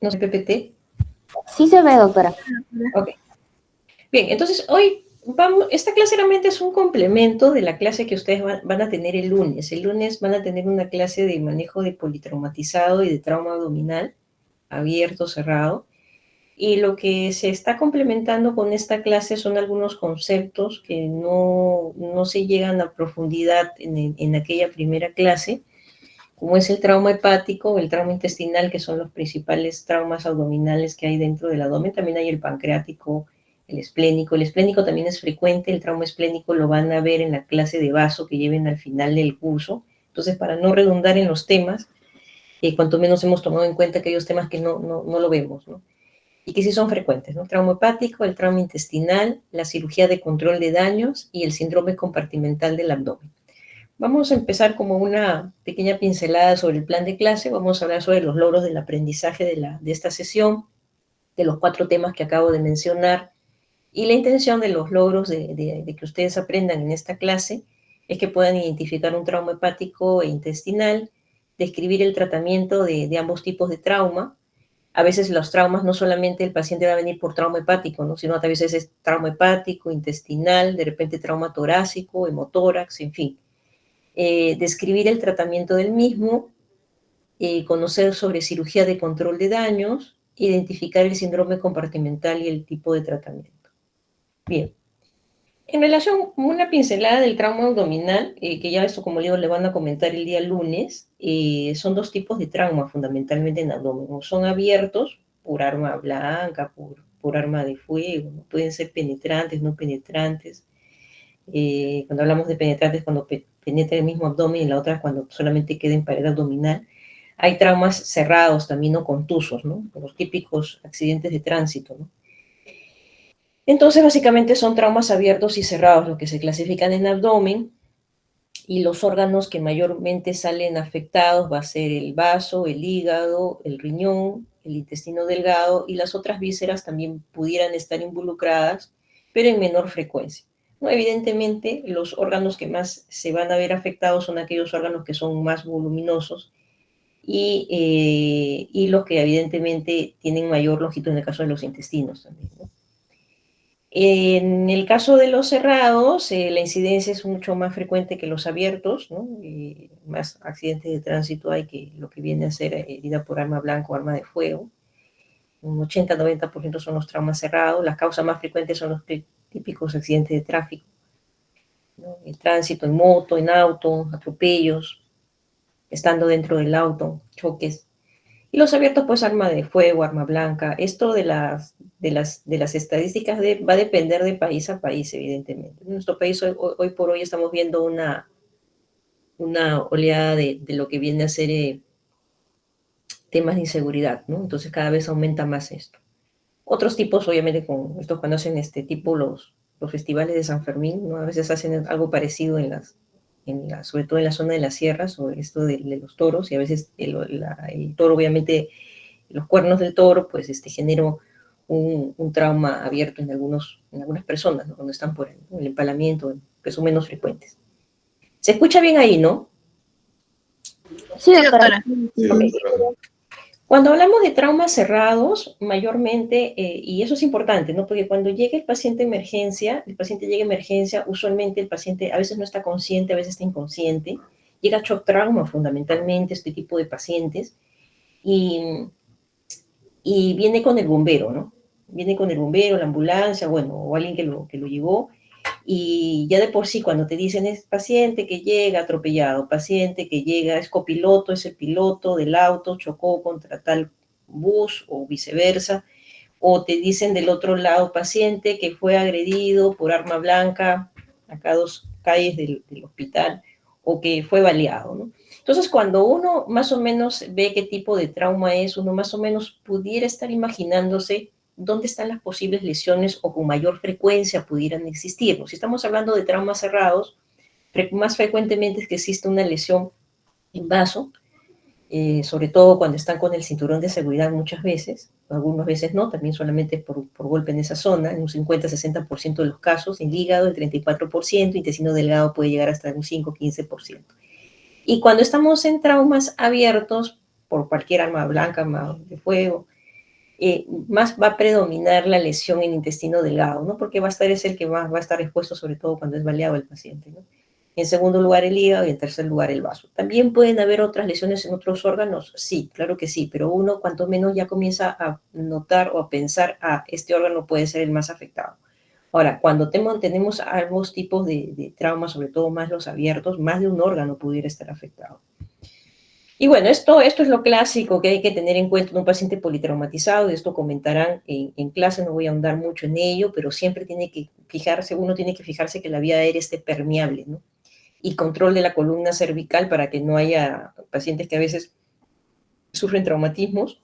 No sé, PPT. Sí se ve, doctora. Ok. Bien, entonces hoy esta clase realmente es un complemento de la clase que ustedes van a tener el lunes. El lunes van a tener una clase de manejo de politraumatizado y de trauma abdominal, abierto, cerrado. Y lo que se está complementando con esta clase son algunos conceptos que no se llegan a profundidad en aquella primera clase, como es el trauma hepático, el trauma intestinal, que son los principales traumas abdominales que hay dentro del abdomen. También hay el pancreático, el esplénico. El esplénico también es frecuente, el trauma esplénico lo van a ver en la clase de vaso que lleven al final del curso. Entonces, para no redundar en los temas, cuanto menos hemos tomado en cuenta aquellos temas que no lo vemos, ¿no? Y que sí son frecuentes, ¿no? Trauma hepático, el trauma intestinal, la cirugía de control de daños y el síndrome compartimental del abdomen. Vamos a empezar como una pequeña pincelada sobre el plan de clase. Vamos a hablar sobre los logros del aprendizaje de esta sesión, de los 4 temas que acabo de mencionar. Y la intención de los logros de que ustedes aprendan en esta clase es que puedan identificar un trauma hepático e intestinal, describir el tratamiento de ambos tipos de trauma. A veces los traumas no solamente el paciente va a venir por trauma hepático, ¿no? Sino a veces es trauma hepático, intestinal, de repente trauma torácico, hemotórax, en fin. Describir el tratamiento del mismo, conocer sobre cirugía de control de daños, identificar el síndrome compartimental y el tipo de tratamiento. Bien. En relación con una pincelada del trauma abdominal, que ya esto, como digo, le van a comentar el día lunes, son 2 tipos de trauma fundamentalmente en abdomen. O son abiertos por arma blanca, por arma de fuego, ¿no? Pueden ser penetrantes, no penetrantes. Cuando hablamos de penetrantes, cuando penetra el mismo abdomen, y la otra cuando solamente queda en pared abdominal. Hay traumas cerrados también, no contusos, ¿no? Los típicos accidentes de tránsito, ¿no? Entonces, básicamente son traumas abiertos y cerrados los que se clasifican en abdomen, y los órganos que mayormente salen afectados va a ser el vaso, el hígado, el riñón, el intestino delgado, y las otras vísceras también pudieran estar involucradas, pero en menor frecuencia. ¿No? Evidentemente, los órganos que más se van a ver afectados son aquellos órganos que son más voluminosos y los que evidentemente tienen mayor longitud, en el caso de los intestinos también, ¿no? En el caso de los cerrados, la incidencia es mucho más frecuente que los abiertos, ¿no? Más accidentes de tránsito hay que lo que viene a ser herida por arma blanca o arma de fuego. Un 80-90% son los traumas cerrados. Las causas más frecuentes son los típicos accidentes de tráfico, ¿no? El tránsito en moto, en auto, atropellos, estando dentro del auto, choques. Y los abiertos, pues arma de fuego, arma blanca. Esto de las estadísticas va a depender de país a país, evidentemente. En nuestro país hoy por hoy estamos viendo una oleada de lo que viene a ser temas de inseguridad, ¿no? Entonces cada vez aumenta más esto. Otros tipos, obviamente, con estos cuando hacen este tipo los festivales de San Fermín, ¿no? A veces hacen algo parecido sobre todo en la zona de las sierras, o esto de los toros, y a veces el toro, obviamente, los cuernos del toro, pues genera un trauma abierto en algunas personas, ¿no? Cuando están por el empalamiento, que son menos frecuentes. ¿Se escucha bien ahí, no? Sí, doctora. Okay. Cuando hablamos de traumas cerrados, mayormente, y eso es importante, ¿no? Porque cuando llega el paciente llega a emergencia, usualmente el paciente a veces no está consciente, a veces está inconsciente, llega a shock trauma fundamentalmente, este tipo de pacientes, y viene con el bombero, ¿no? Viene con el bombero, la ambulancia, bueno, o alguien que lo llevó, y ya de por sí cuando te dicen es paciente que llega atropellado, paciente que llega, es copiloto, es el piloto del auto, chocó contra tal bus o viceversa, o te dicen del otro lado paciente que fue agredido por arma blanca, acá 2 calles del hospital, o que fue baleado, ¿no? Entonces, cuando uno más o menos ve qué tipo de trauma es, uno más o menos pudiera estar imaginándose dónde están las posibles lesiones o con mayor frecuencia pudieran existir, ¿no? Si estamos hablando de traumas cerrados, más frecuentemente es que existe una lesión en vaso, sobre todo cuando están con el cinturón de seguridad muchas veces, algunas veces no, también solamente por golpe en esa zona, en un 50-60% de los casos, en hígado el 34%, intestino delgado puede llegar hasta un 5-15%. Y cuando estamos en traumas abiertos, por cualquier arma blanca, arma de fuego, más va a predominar la lesión en intestino delgado, ¿no? Porque es el que más va a estar expuesto, sobre todo cuando es baleado el paciente, ¿no? En segundo lugar el hígado y en tercer lugar el vaso. ¿También pueden haber otras lesiones en otros órganos? Sí, claro que sí, pero uno cuanto menos ya comienza a notar o a pensar, este órgano puede ser el más afectado. Ahora, cuando tenemos ambos tipos de traumas, sobre todo más los abiertos, más de un órgano pudiera estar afectado. Y bueno, esto es lo clásico que hay que tener en cuenta en un paciente politraumatizado, de esto comentarán en clase, no voy a ahondar mucho en ello, pero siempre uno tiene que fijarse que la vía aérea esté permeable, ¿no? Y control de la columna cervical para que no haya pacientes que a veces sufren traumatismos,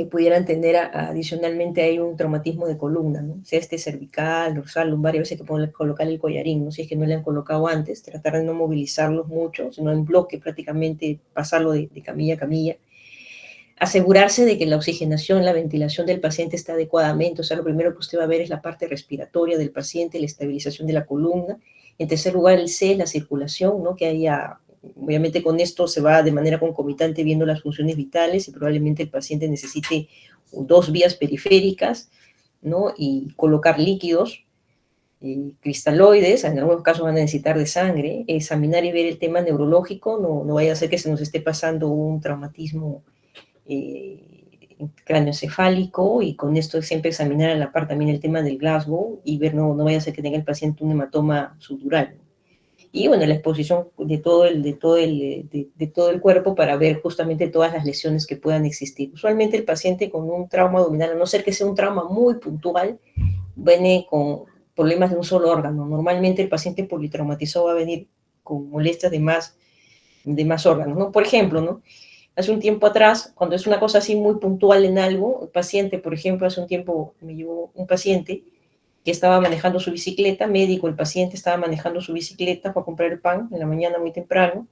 pudieran tener adicionalmente ahí un traumatismo de columna, ¿no? Sea cervical, dorsal, lumbar, y a veces hay que colocar el collarín, ¿no? Si es que no le han colocado antes, tratar de no movilizarlos mucho, sino en bloque prácticamente pasarlo de camilla a camilla. Asegurarse de que la oxigenación, la ventilación del paciente está adecuadamente, o sea, lo primero que usted va a ver es la parte respiratoria del paciente, la estabilización de la columna. En tercer lugar, el C, la circulación, ¿no? Que haya, obviamente con esto se va de manera concomitante viendo las funciones vitales y probablemente el paciente necesite 2 vías periféricas, ¿no? Y colocar líquidos, cristaloides, en algunos casos van a necesitar de sangre, examinar y ver el tema neurológico, no vaya a ser que se nos esté pasando un traumatismo cráneoencefálico, y con esto siempre examinar a la par también el tema del Glasgow y ver, no vaya a ser que tenga el paciente un hematoma sutural. Y bueno, la exposición de todo el cuerpo para ver justamente todas las lesiones que puedan existir. Usualmente el paciente con un trauma abdominal, a no ser que sea un trauma muy puntual, viene con problemas de un solo órgano. Normalmente el paciente politraumatizado va a venir con molestias de más órganos, ¿no? Por ejemplo, ¿no? Hace un tiempo atrás, cuando es una cosa así muy puntual en algo, el paciente, por ejemplo, hace un tiempo me llevó un paciente que estaba manejando su bicicleta, médico, el paciente estaba manejando su bicicleta para comprar el pan en la mañana muy temprano,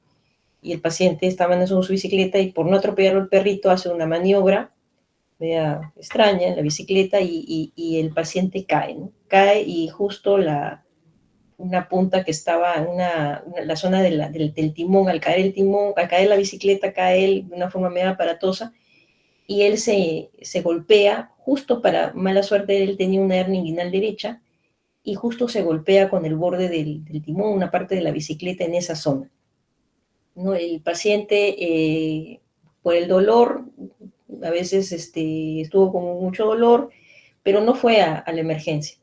y el paciente estaba manejando su bicicleta y por no atropellarlo el perrito hace una maniobra media extraña en la bicicleta y el paciente cae, ¿no? Cae y justo una punta que estaba en la zona del timón, al caer el timón, al caer la bicicleta, cae él de una forma medio aparatosa y él se golpea, justo para mala suerte él tenía una hernia inguinal derecha y justo se golpea con el borde del timón, una parte de la bicicleta en esa zona, ¿no? El paciente, por el dolor, a veces estuvo con mucho dolor, pero no fue a la emergencia.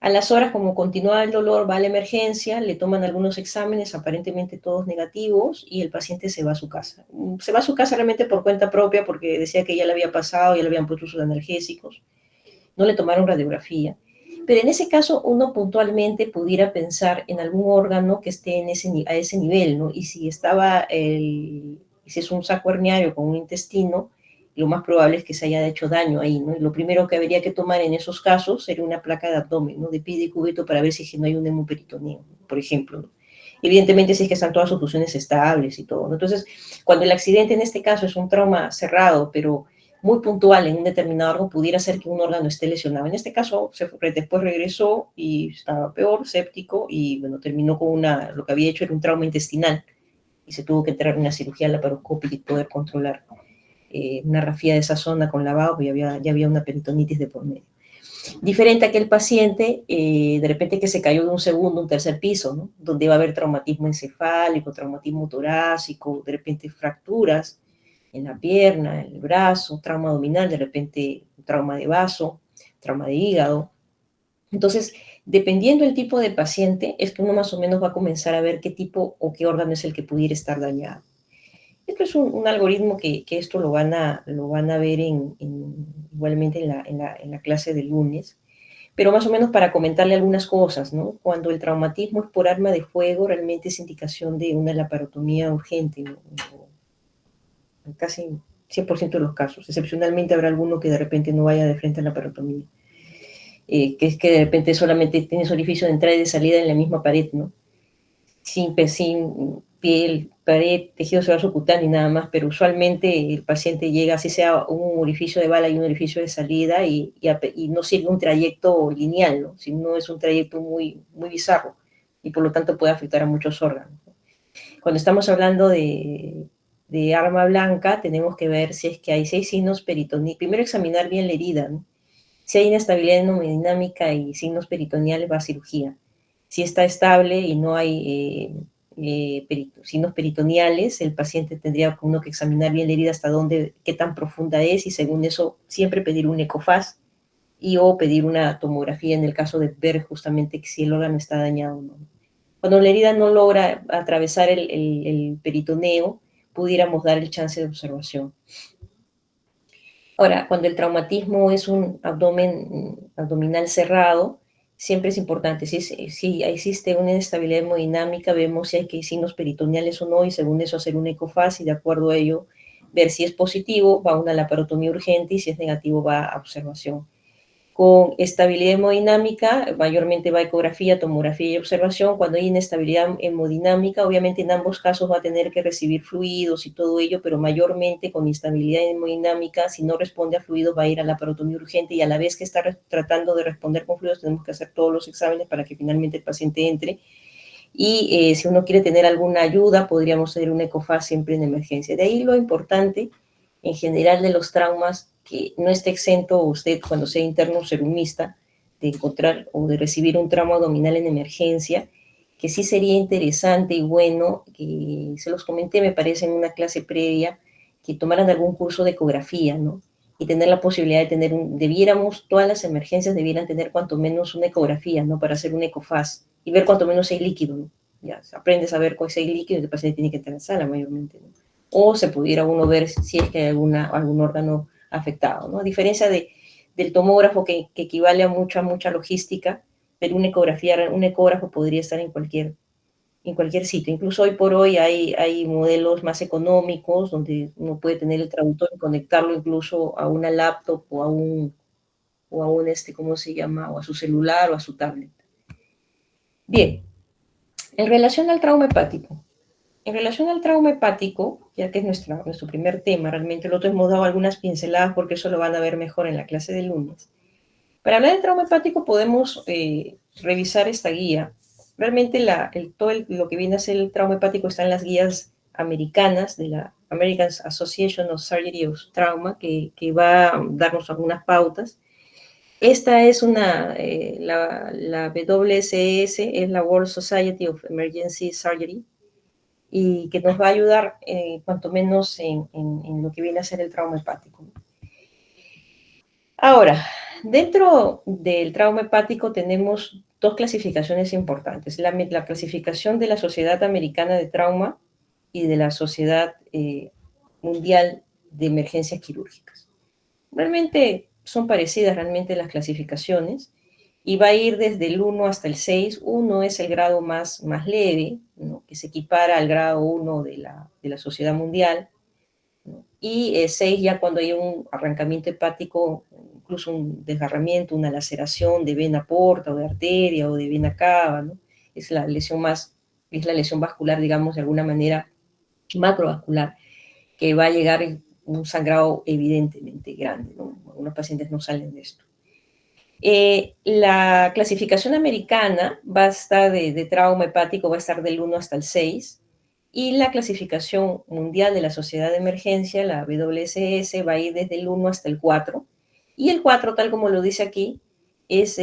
A las horas, como continuaba el dolor, va a la emergencia, le toman algunos exámenes, aparentemente todos negativos, y el paciente se va a su casa. Se va a su casa realmente por cuenta propia, porque decía que ya le había pasado, ya le habían puesto sus analgésicos, no le tomaron radiografía. Pero en ese caso, uno puntualmente pudiera pensar en algún órgano que esté a ese nivel, ¿no? Y si si es un saco herniario con un intestino, lo más probable es que se haya hecho daño ahí, ¿no? Y lo primero que habría que tomar en esos casos sería una placa de abdomen, ¿no? De pie y cúbito para ver si no hay un hemoperitoneo, por ejemplo, ¿no? Evidentemente, si es que están todas sus funciones estables y todo, ¿no? Entonces, cuando el accidente en este caso es un trauma cerrado, pero muy puntual en un determinado órgano, pudiera ser que un órgano esté lesionado. En este caso, después regresó y estaba peor, séptico, y bueno, terminó con lo que había hecho era un trauma intestinal, y se tuvo que entrar en una cirugía laparoscópica y poder controlar una rafía de esa zona con lavado, porque ya había una peritonitis de por medio. Diferente a aquel paciente, de repente que se cayó de un segundo, un tercer piso, ¿no? Donde va a haber traumatismo encefálico, traumatismo torácico, de repente fracturas en la pierna, en el brazo, trauma abdominal, de repente trauma de vaso, trauma de hígado. Entonces, dependiendo del tipo de paciente, es que uno más o menos va a comenzar a ver qué tipo o qué órgano es el que pudiera estar dañado. Esto es un algoritmo que esto lo van a ver igualmente en la clase de lunes, pero más o menos para comentarle algunas cosas, ¿no? Cuando el traumatismo es por arma de fuego, realmente es indicación de una laparotomía urgente, ¿no? En casi 100% de los casos. Excepcionalmente habrá alguno que de repente no vaya de frente a la laparotomía, que es que de repente solamente tienes orificio de entrada y de salida en la misma pared, ¿no? Sin piel, pared, tejido seroso cutáneo y nada más, pero usualmente el paciente llega, así sea un orificio de bala y un orificio de salida, y no sigue un trayecto lineal, ¿no? Sino es un trayecto muy, muy bizarro y por lo tanto puede afectar a muchos órganos. Cuando estamos hablando de de arma blanca, tenemos que ver si es que hay 6 signos peritoneales. Primero examinar bien la herida, ¿no? Si hay inestabilidad hemodinámica y signos peritoneales, va a cirugía. Si está estable y no hay signos peritoneales, el paciente tendría uno que examinar bien la herida hasta dónde, qué tan profunda es, y según eso siempre pedir un ecofaz y o pedir una tomografía en el caso de ver justamente si el órgano está dañado o no. Cuando la herida no logra atravesar el peritoneo, pudiéramos dar el chance de observación. Ahora, cuando el traumatismo es un abdomen abdominal cerrado, siempre es importante, si existe una inestabilidad hemodinámica, vemos si hay signos peritoneales o no, y según eso hacer un ecofaz, y de acuerdo a ello ver si es positivo, va a una laparotomía urgente, y si es negativo va a observación. Con estabilidad hemodinámica, mayormente va a ecografía, tomografía y observación. Cuando hay inestabilidad hemodinámica, obviamente en ambos casos va a tener que recibir fluidos y todo ello, pero mayormente con instabilidad hemodinámica, si no responde a fluidos, va a ir a la laparotomía urgente, y a la vez que está tratando de responder con fluidos, tenemos que hacer todos los exámenes para que finalmente el paciente entre. Y si uno quiere tener alguna ayuda, podríamos hacer un ecofaz siempre en emergencia. De ahí lo importante, en general, de los traumas, que no esté exento usted, cuando sea interno o serumista, de encontrar o de recibir un trauma abdominal en emergencia, que sí sería interesante y bueno, que se los comenté, me parece, en una clase previa, que tomaran algún curso de ecografía, ¿no? Y tener la posibilidad de tener, todas las emergencias debieran tener cuanto menos una ecografía, ¿no? Para hacer un ecofaz y ver cuanto menos hay líquido, ¿no? Ya aprendes a ver cuál es el líquido y el paciente tiene que estar en sala mayormente, ¿no? O se pudiera uno ver si es que hay algún órgano afectado, ¿no? A diferencia del tomógrafo, que equivale a mucha logística, pero una ecografía, un ecógrafo podría estar en cualquier sitio. Incluso hoy por hoy hay modelos más económicos donde uno puede tener el traductor y conectarlo incluso a una laptop o a un ¿cómo se llama? O a su celular o a su tablet. Bien, en relación al trauma hepático. En relación al trauma hepático, ya que es nuestro primer tema, realmente el otro hemos dado algunas pinceladas porque eso lo van a ver mejor en la clase del lunes. Para hablar de trauma hepático podemos revisar esta guía. Realmente lo que viene a ser el trauma hepático está en las guías americanas de la American Association of Surgery of Trauma, que va a darnos algunas pautas. Esta es la WSS, es la World Society of Emergency Surgery, y que nos va a ayudar cuanto menos en lo que viene a ser el trauma hepático. Ahora, dentro del trauma hepático tenemos dos clasificaciones importantes. La clasificación de la Sociedad Americana de Trauma y de la Sociedad Mundial de Emergencias Quirúrgicas. Realmente son parecidas las clasificaciones, y va a ir desde el 1 hasta el 6. 1 es el grado más leve, ¿no? Que se equipara al grado 1 de la Sociedad Mundial, ¿no? Y 6 ya cuando hay un arrancamiento hepático, incluso un desgarramiento, una laceración de vena porta o de arteria o de vena cava, ¿no? Es la lesión vascular, digamos, de alguna manera macrovascular, que va a llegar en un sangrado evidentemente grande, ¿no? Algunos pacientes no salen de esto. La clasificación americana va a estar de trauma hepático, va a estar del 1 hasta el 6, y la clasificación mundial de la Sociedad de Emergencia, la WSS, va a ir desde el 1 hasta el 4, y el 4, tal como lo dice aquí, es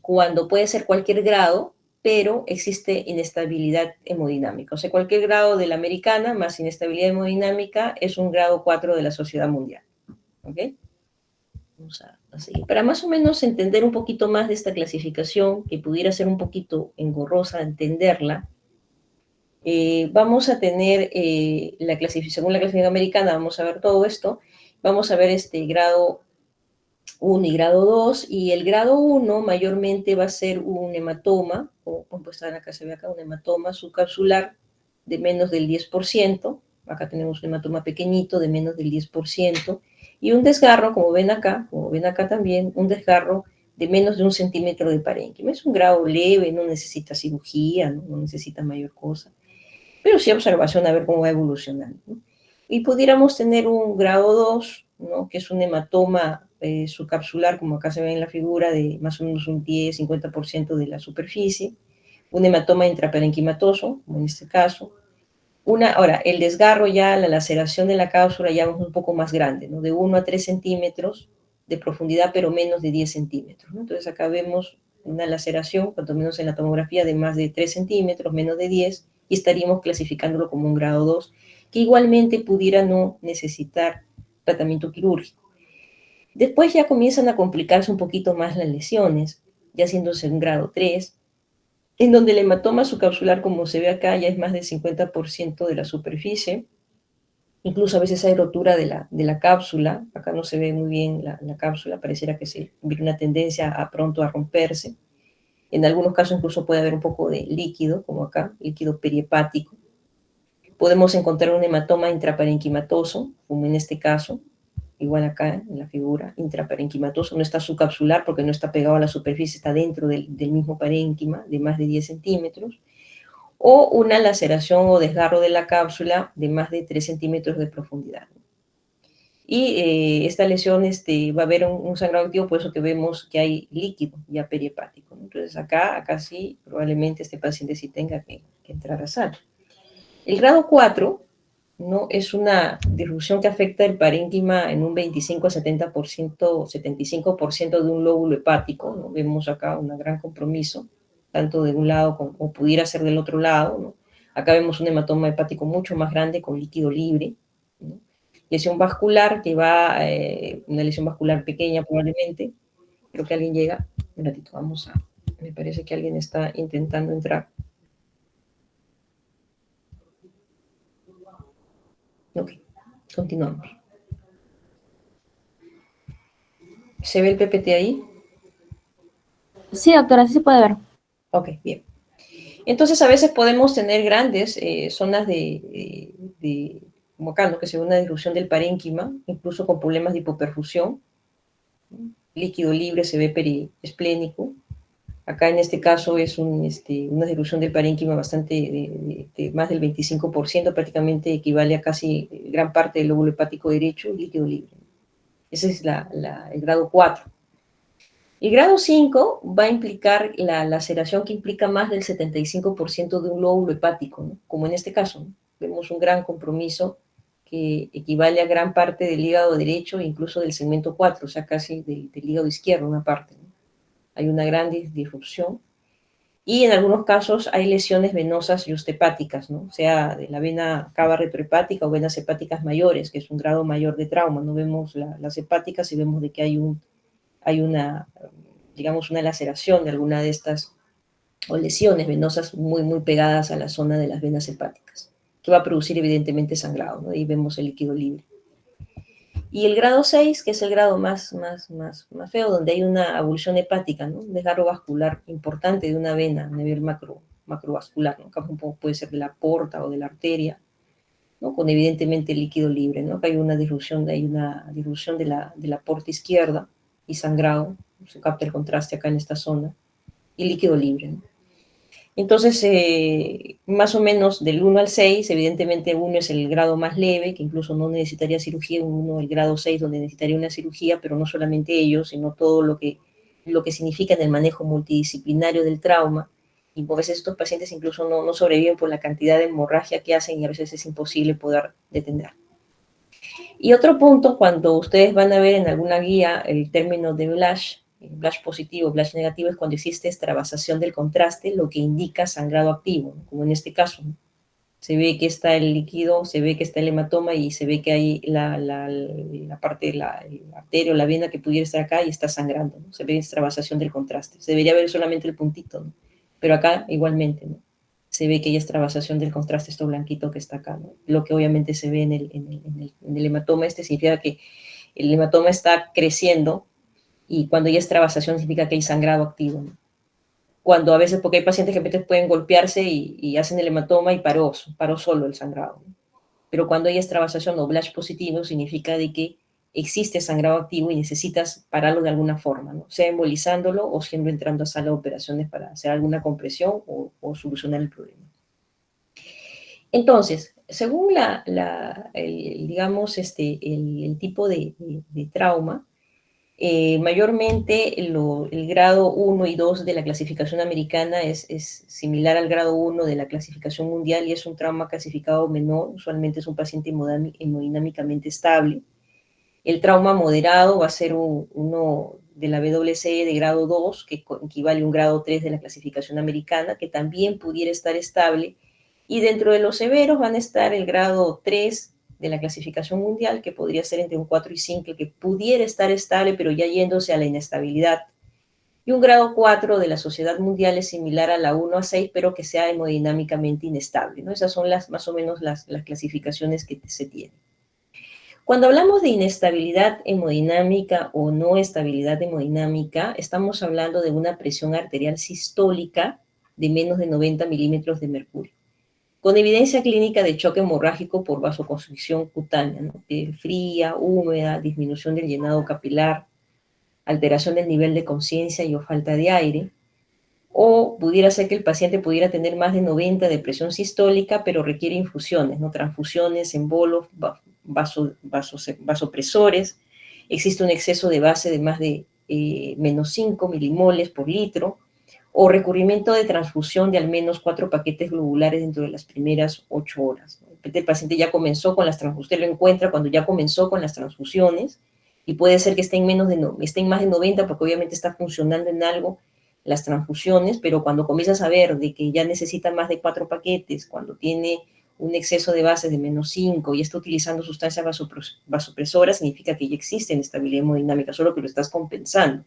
cuando puede ser cualquier grado, pero existe inestabilidad hemodinámica. O sea, cualquier grado de la americana más inestabilidad hemodinámica es un grado 4 de la Sociedad Mundial. ¿Ok? Vamos a seguir. Para más o menos entender un poquito más de esta clasificación, que pudiera ser un poquito engorrosa entenderla, vamos a tener según la clasificación americana, vamos a ver todo esto. Vamos a ver grado 1 y grado 2, y el grado 1 mayormente va a ser un hematoma, o pues acá se ve un hematoma subcapsular de menos del 10%, acá tenemos un hematoma pequeñito de menos del 10%, y un desgarro, como ven acá también, un desgarro de menos de 1 centímetro de parénquima. Es un grado leve, no necesita cirugía, no necesita mayor cosa, pero sí observación a ver cómo va evolucionando, ¿no? Y pudiéramos tener un grado 2, ¿no? Que es un hematoma subcapsular, como acá se ve en la figura, de más o menos un 10-50% de la superficie, un hematoma intraparenquimatoso, como en este caso, Ahora, el desgarro ya, la laceración de la cápsula ya es un poco más grande, ¿no? De 1 a 3 centímetros de profundidad, pero menos de 10 centímetros, ¿no? Entonces acá vemos una laceración, cuanto menos en la tomografía, de más de 3 centímetros, menos de 10, y estaríamos clasificándolo como un grado 2, que igualmente pudiera no necesitar tratamiento quirúrgico. Después ya comienzan a complicarse un poquito más las lesiones, ya haciéndose un grado 3, en donde el hematoma subcapsular, como se ve acá, ya es más del 50% de la superficie. Incluso a veces hay rotura de la cápsula. Acá no se ve muy bien la cápsula, pareciera que se viene una tendencia a pronto a romperse. En algunos casos incluso puede haber un poco de líquido, como acá, líquido perihepático. Podemos encontrar un hematoma intraparenquimatoso, como en este caso, igual acá en la figura, intraparenquimatoso, no está subcapsular porque no está pegado a la superficie, está dentro del mismo parénquima de más de 10 centímetros, o una laceración o desgarro de la cápsula de más de 3 centímetros de profundidad. Y esta lesión va a haber un sangrado activo, por eso que vemos que hay líquido ya perihepático, ¿no? Entonces acá sí, probablemente este paciente sí tenga que entrar a sala. El grado 4, ¿no? Es una disrupción que afecta el parénquima en un 25 a 70%, 75% de un lóbulo hepático, ¿no? Vemos acá un gran compromiso, tanto de un lado como pudiera ser del otro lado, ¿no? Acá vemos un hematoma hepático mucho más grande con líquido libre, ¿no? Lesión vascular que va, una lesión vascular pequeña probablemente. Creo que alguien llega. Un ratito, me parece que alguien está intentando entrar. Ok, continuamos. ¿Se ve el PPT ahí? Sí, doctora, sí se puede ver. Ok, bien. Entonces, a veces podemos tener grandes zonas como acá, ¿no? Que se ve una disrupción del parénquima, incluso con problemas de hipoperfusión. Líquido libre se ve periesplénico. Acá en este caso es una disrupción del parénquima bastante, más del 25%, prácticamente equivale a casi gran parte del lóbulo hepático derecho y líquido libre. Ese es el grado 4. El grado 5 va a implicar la laceración que implica más del 75% de un lóbulo hepático, ¿no? Como en este caso, ¿no? Vemos un gran compromiso que equivale a gran parte del hígado derecho e incluso del segmento 4, o sea, casi del hígado izquierdo, una parte, ¿no? Hay una gran disrupción. Y en algunos casos hay lesiones venosas y ostehepáticas, ¿no? O sea, de la vena cava retrohepática o venas hepáticas mayores, que es un grado mayor de trauma. No vemos las hepáticas y vemos de que hay una, digamos, una laceración de alguna de estas o lesiones venosas muy, muy pegadas a la zona de las venas hepáticas, que va a producir evidentemente sangrado, ¿no? Ahí vemos el líquido libre. Y el grado 6, que es el grado más feo, donde hay una avulsión hepática, ¿no? Un desgarro vascular importante de una vena a nivel macrovascular, ¿no? Acá puede ser de la porta o de la arteria, ¿no? Con evidentemente líquido libre, ¿no? Acá hay una disrupción de la porta izquierda y sangrado, se capta el contraste acá en esta zona, y líquido libre, ¿no? Entonces, más o menos del 1 al 6, evidentemente 1 es el grado más leve, que incluso no necesitaría cirugía, 1 el grado 6 donde necesitaría una cirugía, pero no solamente ello, sino todo lo que significa en el manejo multidisciplinario del trauma. Y a veces estos pacientes incluso no sobreviven por la cantidad de hemorragia que hacen y a veces es imposible poder detener. Y otro punto, cuando ustedes van a ver en alguna guía el término de Blash positivo, Blash negativo, es cuando existe extravasación del contraste, lo que indica sangrado activo, ¿no? Como en este caso, ¿no? Se ve que está el líquido, se ve que está el hematoma y se ve que hay la parte de la arteria o la vena que pudiera estar acá y está sangrando, ¿no? Se ve extravasación del contraste. Se debería ver solamente el puntito, ¿no? Pero acá igualmente, ¿no? Se ve que hay extravasación del contraste, esto blanquito que está acá, ¿no? Lo que obviamente se ve en el hematoma significa que el hematoma está creciendo y cuando hay extravasación significa que hay sangrado activo, ¿no? Cuando a veces, porque hay pacientes que a veces pueden golpearse y hacen el hematoma y paró solo el sangrado, ¿no? Pero cuando hay extravasación o Blash positivo significa de que existe sangrado activo y necesitas pararlo de alguna forma, ¿no? Sea embolizándolo o siendo entrando a sala de operaciones para hacer alguna compresión o solucionar el problema. Entonces, según digamos, el tipo de trauma, Mayormente el grado 1 y 2 de la clasificación americana es similar al grado 1 de la clasificación mundial y es un trauma clasificado menor, usualmente es un paciente hemodinámicamente estable. El trauma moderado va a ser uno de la WCE de grado 2, que equivale a un grado 3 de la clasificación americana, que también pudiera estar estable. Y dentro de los severos van a estar el grado 3 de la clasificación mundial, que podría ser entre un 4 y 5, que pudiera estar estable, pero ya yéndose a la inestabilidad. Y un grado 4 de la Sociedad Mundial es similar a la 1 a 6, pero que sea hemodinámicamente inestable, ¿no? Esas son más o menos las clasificaciones que se tienen. Cuando hablamos de inestabilidad hemodinámica o no estabilidad hemodinámica, estamos hablando de una presión arterial sistólica de menos de 90 milímetros de mercurio, con evidencia clínica de choque hemorrágico por vasoconstricción cutánea, ¿no? Piel fría, húmeda, disminución del llenado capilar, alteración del nivel de conciencia y o falta de aire, o pudiera ser que el paciente pudiera tener más de 90 de presión sistólica, pero requiere infusiones, ¿no? Transfusiones, embolos, vasopresores, existe un exceso de base de más de menos 5 milimoles por litro, o recurrimiento de transfusión de al menos 4 paquetes globulares dentro de las primeras 8 horas. El paciente ya comenzó con las transfusiones, usted lo encuentra cuando ya comenzó con las transfusiones, y puede ser que esté en más de 90 porque obviamente está funcionando en algo las transfusiones, pero cuando comienzas a ver de que ya necesita más de 4 paquetes, cuando tiene un exceso de bases de menos 5 y está utilizando sustancias vasopresoras, significa que ya existe inestabilidad hemodinámica, solo que lo estás compensando.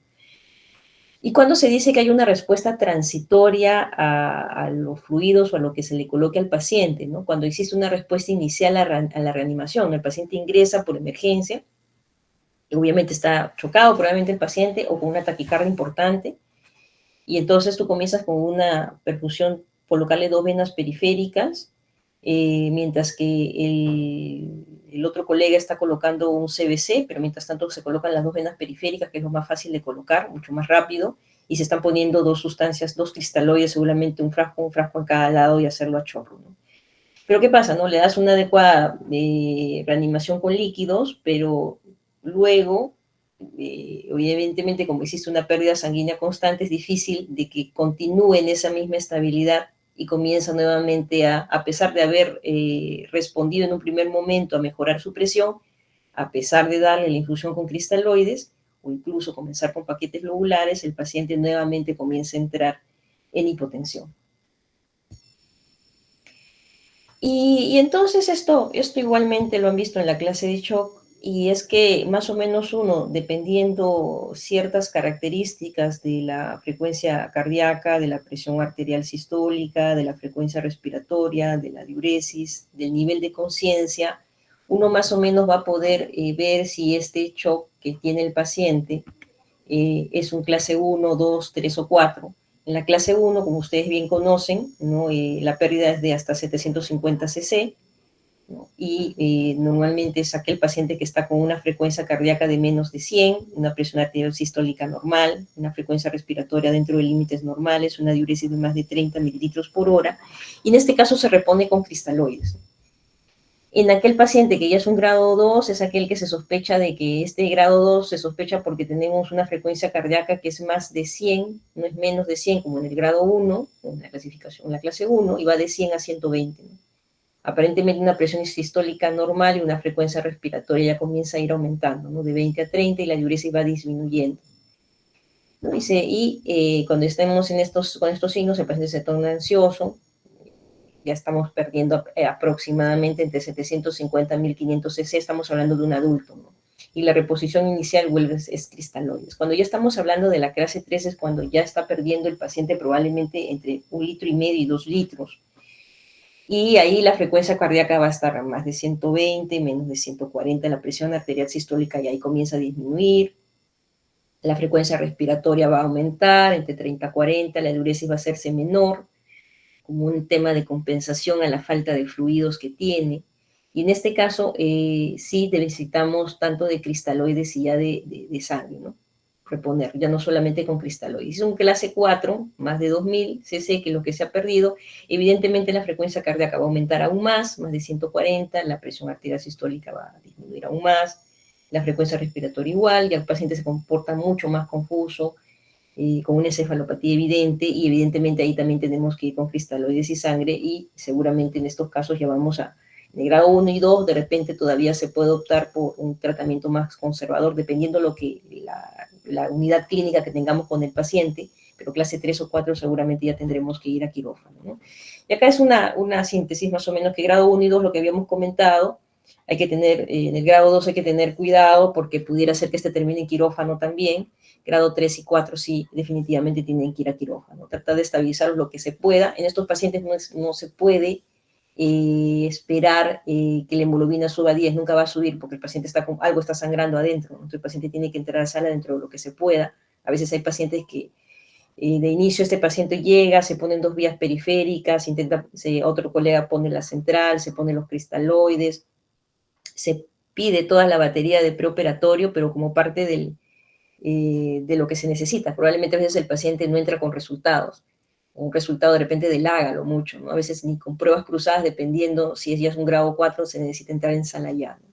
Y cuando se dice que hay una respuesta transitoria a los fluidos o a lo que se le coloque al paciente, ¿no? Cuando existe una respuesta inicial a la reanimación, el paciente ingresa por emergencia, obviamente está chocado probablemente el paciente o con una taquicardia importante, y entonces tú comienzas con una perfusión, colocarle 2 venas periféricas, mientras que el otro colega está colocando un CBC, pero mientras tanto se colocan las 2 venas periféricas, que es lo más fácil de colocar, mucho más rápido, y se están poniendo 2 sustancias, 2 cristaloides, seguramente un frasco en cada lado y hacerlo a chorro, ¿no? Pero ¿qué pasa? ¿No? Le das una adecuada reanimación con líquidos, pero luego, evidentemente, como existe una pérdida sanguínea constante, es difícil de que continúe en esa misma estabilidad y comienza nuevamente a pesar de haber respondido en un primer momento a mejorar su presión, a pesar de darle la infusión con cristaloides o incluso comenzar con paquetes globulares, el paciente nuevamente comienza a entrar en hipotensión. Y entonces esto igualmente lo han visto en la clase de shock, y es que más o menos uno, dependiendo ciertas características de la frecuencia cardíaca, de la presión arterial sistólica, de la frecuencia respiratoria, de la diuresis, del nivel de conciencia, uno más o menos va a poder ver si este shock que tiene el paciente es un clase 1, 2, 3 o 4. En la clase 1, como ustedes bien conocen, ¿no? La pérdida es de hasta 750 cc, ¿no? Y normalmente es aquel paciente que está con una frecuencia cardíaca de menos de 100, una presión arterial sistólica normal, una frecuencia respiratoria dentro de límites normales, una diuresis de más de 30 mililitros por hora, y en este caso se repone con cristaloides. En aquel paciente que ya es un grado 2, es aquel que se sospecha de que este grado 2 se sospecha porque tenemos una frecuencia cardíaca que es más de 100, no es menos de 100 como en el grado 1, en la clasificación, en la clase 1, y va de 100 a 120, ¿no? Aparentemente una presión sistólica normal y una frecuencia respiratoria ya comienza a ir aumentando, ¿no? De 20 a 30, y la diuresis va disminuyendo, ¿no? Dice, cuando estemos con estos signos, el paciente se torna ansioso, ya estamos perdiendo aproximadamente entre 750 y 1500 cc, estamos hablando de un adulto, ¿no? Y la reposición inicial vuelve es cristaloides. Cuando ya estamos hablando de la clase 3 es cuando ya está perdiendo el paciente probablemente entre 1,5 litros y 2 litros. Y ahí la frecuencia cardíaca va a estar a más de 120, menos de 140, la presión arterial sistólica y ahí comienza a disminuir. La frecuencia respiratoria va a aumentar entre 30 a 40, la diuresis va a hacerse menor, como un tema de compensación a la falta de fluidos que tiene. Y en este caso, sí necesitamos tanto de cristaloides y ya de sangre, ¿no? Reponer, ya no solamente con cristaloides. Es un clase 4, más de 2000 cc, que es lo que se ha perdido. Evidentemente la frecuencia cardíaca va a aumentar aún más de 140, la presión arterial sistólica va a disminuir aún más, la frecuencia respiratoria igual, ya el paciente se comporta mucho más confuso, con una encefalopatía evidente, y evidentemente ahí también tenemos que ir con cristaloides y sangre, y seguramente en estos casos ya vamos a, en el grado 1 y 2, de repente todavía se puede optar por un tratamiento más conservador, dependiendo lo que la unidad clínica que tengamos con el paciente, pero clase 3 o 4 seguramente ya tendremos que ir a quirófano, ¿no? Y acá es una síntesis más o menos, que grado 1 y 2, lo que habíamos comentado, hay que tener, en el grado 2 hay que tener cuidado porque pudiera ser que este termine en quirófano también. Grado 3 y 4 sí, definitivamente tienen que ir a quirófano. Tratar de estabilizar lo que se pueda. En estos pacientes no se puede esperar que la hemoglobina suba a 10, nunca va a subir porque el paciente algo está sangrando adentro. Entonces el paciente tiene que entrar a la sala dentro de lo que se pueda. A veces hay pacientes que de inicio este paciente llega, se ponen 2 vías periféricas, otro colega pone la central, se ponen los cristaloides, se pide toda la batería de preoperatorio, pero como parte de lo que se necesita. Probablemente a veces el paciente no entra con resultados, un resultado de repente del hágalo mucho, ¿no? A veces ni con pruebas cruzadas, dependiendo si ya es un grado 4, se necesita entrar en sala ya, ¿no?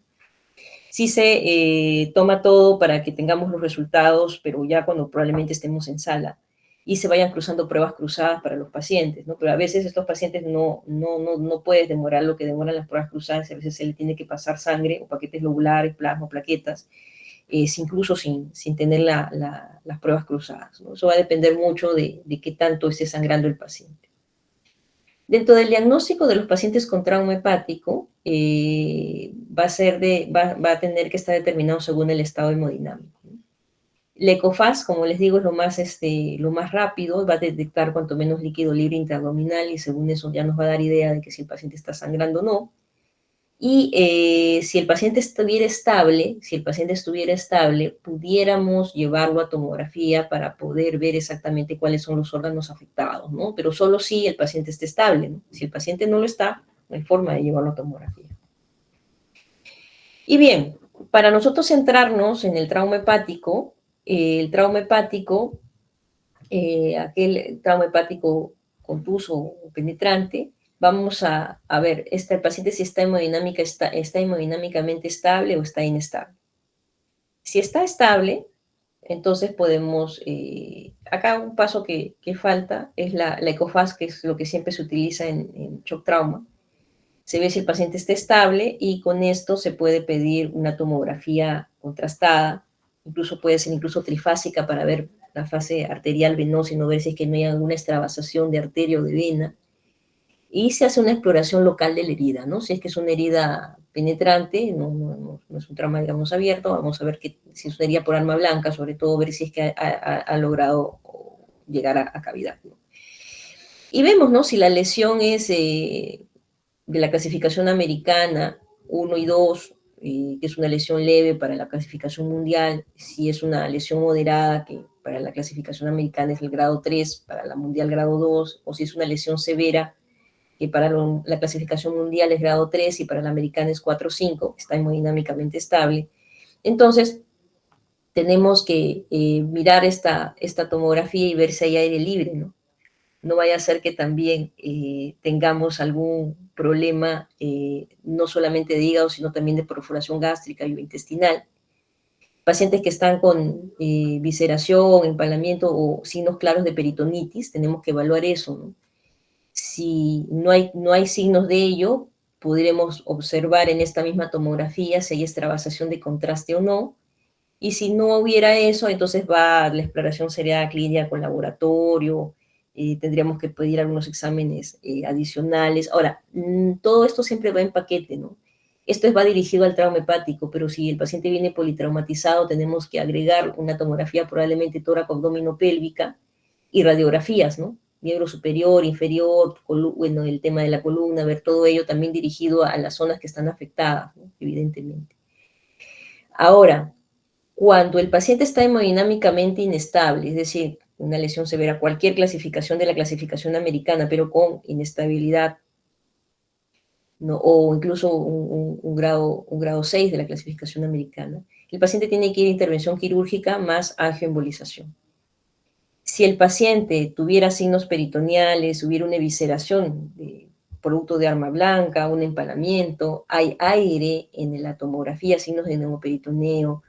Sí se toma todo para que tengamos los resultados, pero ya cuando probablemente estemos en sala, y se vayan cruzando pruebas cruzadas para los pacientes, ¿no? Pero a veces estos pacientes no pueden demorar lo que demoran las pruebas cruzadas, a veces se le tiene que pasar sangre o paquetes lobulares, plasma, plaquetas, incluso sin tener las pruebas cruzadas, ¿no? Eso va a depender mucho de qué tanto esté sangrando el paciente. Dentro del diagnóstico de los pacientes con trauma hepático, va a tener que estar determinado según el estado hemodinámico, ¿no? La ECOFAST, como les digo, es lo más rápido, va a detectar cuanto menos líquido libre intraabdominal, y según eso ya nos va a dar idea de que si el paciente está sangrando o no. Y si el paciente estuviera estable, pudiéramos llevarlo a tomografía para poder ver exactamente cuáles son los órganos afectados, ¿no? Pero solo si el paciente esté estable, ¿no? Si el paciente no lo está, no hay forma de llevarlo a tomografía. Y bien, para nosotros centrarnos en el trauma hepático, aquel trauma hepático contuso o penetrante, vamos a ver el paciente si está hemodinámicamente estable o está inestable. Si está estable, entonces podemos, acá un paso que falta es la ECOFAST, que es lo que siempre se utiliza en shock trauma. Se ve si el paciente está estable, y con esto se puede pedir una tomografía contrastada, incluso puede ser trifásica, para ver la fase arterial venosa y no ver si es que no hay alguna extravasación de arteria o de vena. Y se hace una exploración local de la herida, ¿no? Si es que es una herida penetrante, no es un trauma, digamos, abierto, vamos a ver si es una herida por arma blanca, sobre todo ver si es que ha logrado llegar a cavidad, ¿no? Y vemos, ¿no? Si la lesión es de la clasificación americana 1 y 2, que es una lesión leve para la clasificación mundial, si es una lesión moderada, que para la clasificación americana es el grado 3, para la mundial grado 2, o si es una lesión severa, que para la clasificación mundial es grado 3 y para la americana es 4 o 5, está hemodinámicamente estable. Entonces, tenemos que mirar esta tomografía y ver si hay aire libre, ¿no? No vaya a ser que también tengamos algún problema, no solamente de hígado, sino también de perforación gástrica y intestinal. Pacientes que están con visceración, empalamiento o signos claros de peritonitis, tenemos que evaluar eso, ¿no? Si no hay signos de ello, podremos observar en esta misma tomografía si hay extravasación de contraste o no. Y si no hubiera eso, entonces la exploración sería clínica con laboratorio, tendríamos que pedir algunos exámenes adicionales. Ahora, todo esto siempre va en paquete, ¿no? Esto va dirigido al trauma hepático, pero si el paciente viene politraumatizado, tenemos que agregar una tomografía probablemente tóraco-abdominopélvica y radiografías, ¿no? Miembro superior, inferior, bueno, el tema de la columna, ver todo ello también dirigido a las zonas que están afectadas, ¿no? Evidentemente. Ahora, cuando el paciente está hemodinámicamente inestable, es decir, una lesión severa, cualquier clasificación de la clasificación americana, pero con inestabilidad, ¿no? O incluso un grado 6 de la clasificación americana, el paciente tiene que ir a intervención quirúrgica más angioembolización. Si el paciente tuviera signos peritoneales, hubiera una evisceración producto de arma blanca, un empalamiento, hay aire en la tomografía, signos de neumoperitoneo,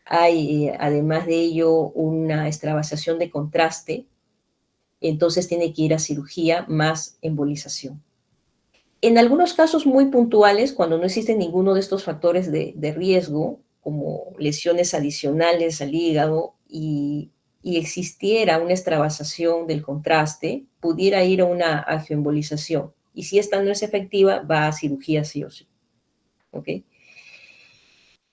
hay además de ello una extravasación de contraste, entonces tiene que ir a cirugía más embolización. En algunos casos muy puntuales, cuando no existe ninguno de estos factores de riesgo, como lesiones adicionales al hígado y existiera una extravasación del contraste, pudiera ir a una angioembolización. Y si esta no es efectiva, va a cirugía sí o sí. ¿Ok?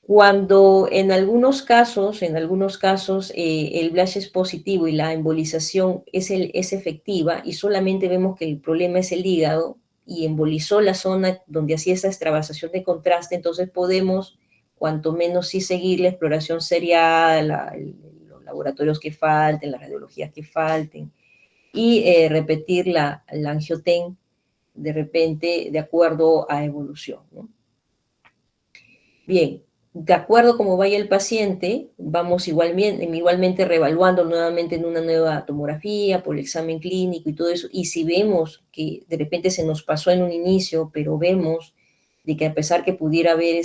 Cuando en algunos casos el Blasch es positivo y la embolización es efectiva y solamente vemos que el problema es el hígado y embolizó la zona donde hacía esa extravasación de contraste, entonces podemos cuanto menos sí seguir la exploración seriada, los laboratorios que falten, las radiologías que falten y repetir la angioten de repente de acuerdo a evolución, ¿no? Bien, de acuerdo a cómo vaya el paciente, vamos igualmente reevaluando nuevamente en una nueva tomografía por el examen clínico y todo eso. Y si vemos que de repente se nos pasó en un inicio, pero vemos de que a pesar que pudiera haber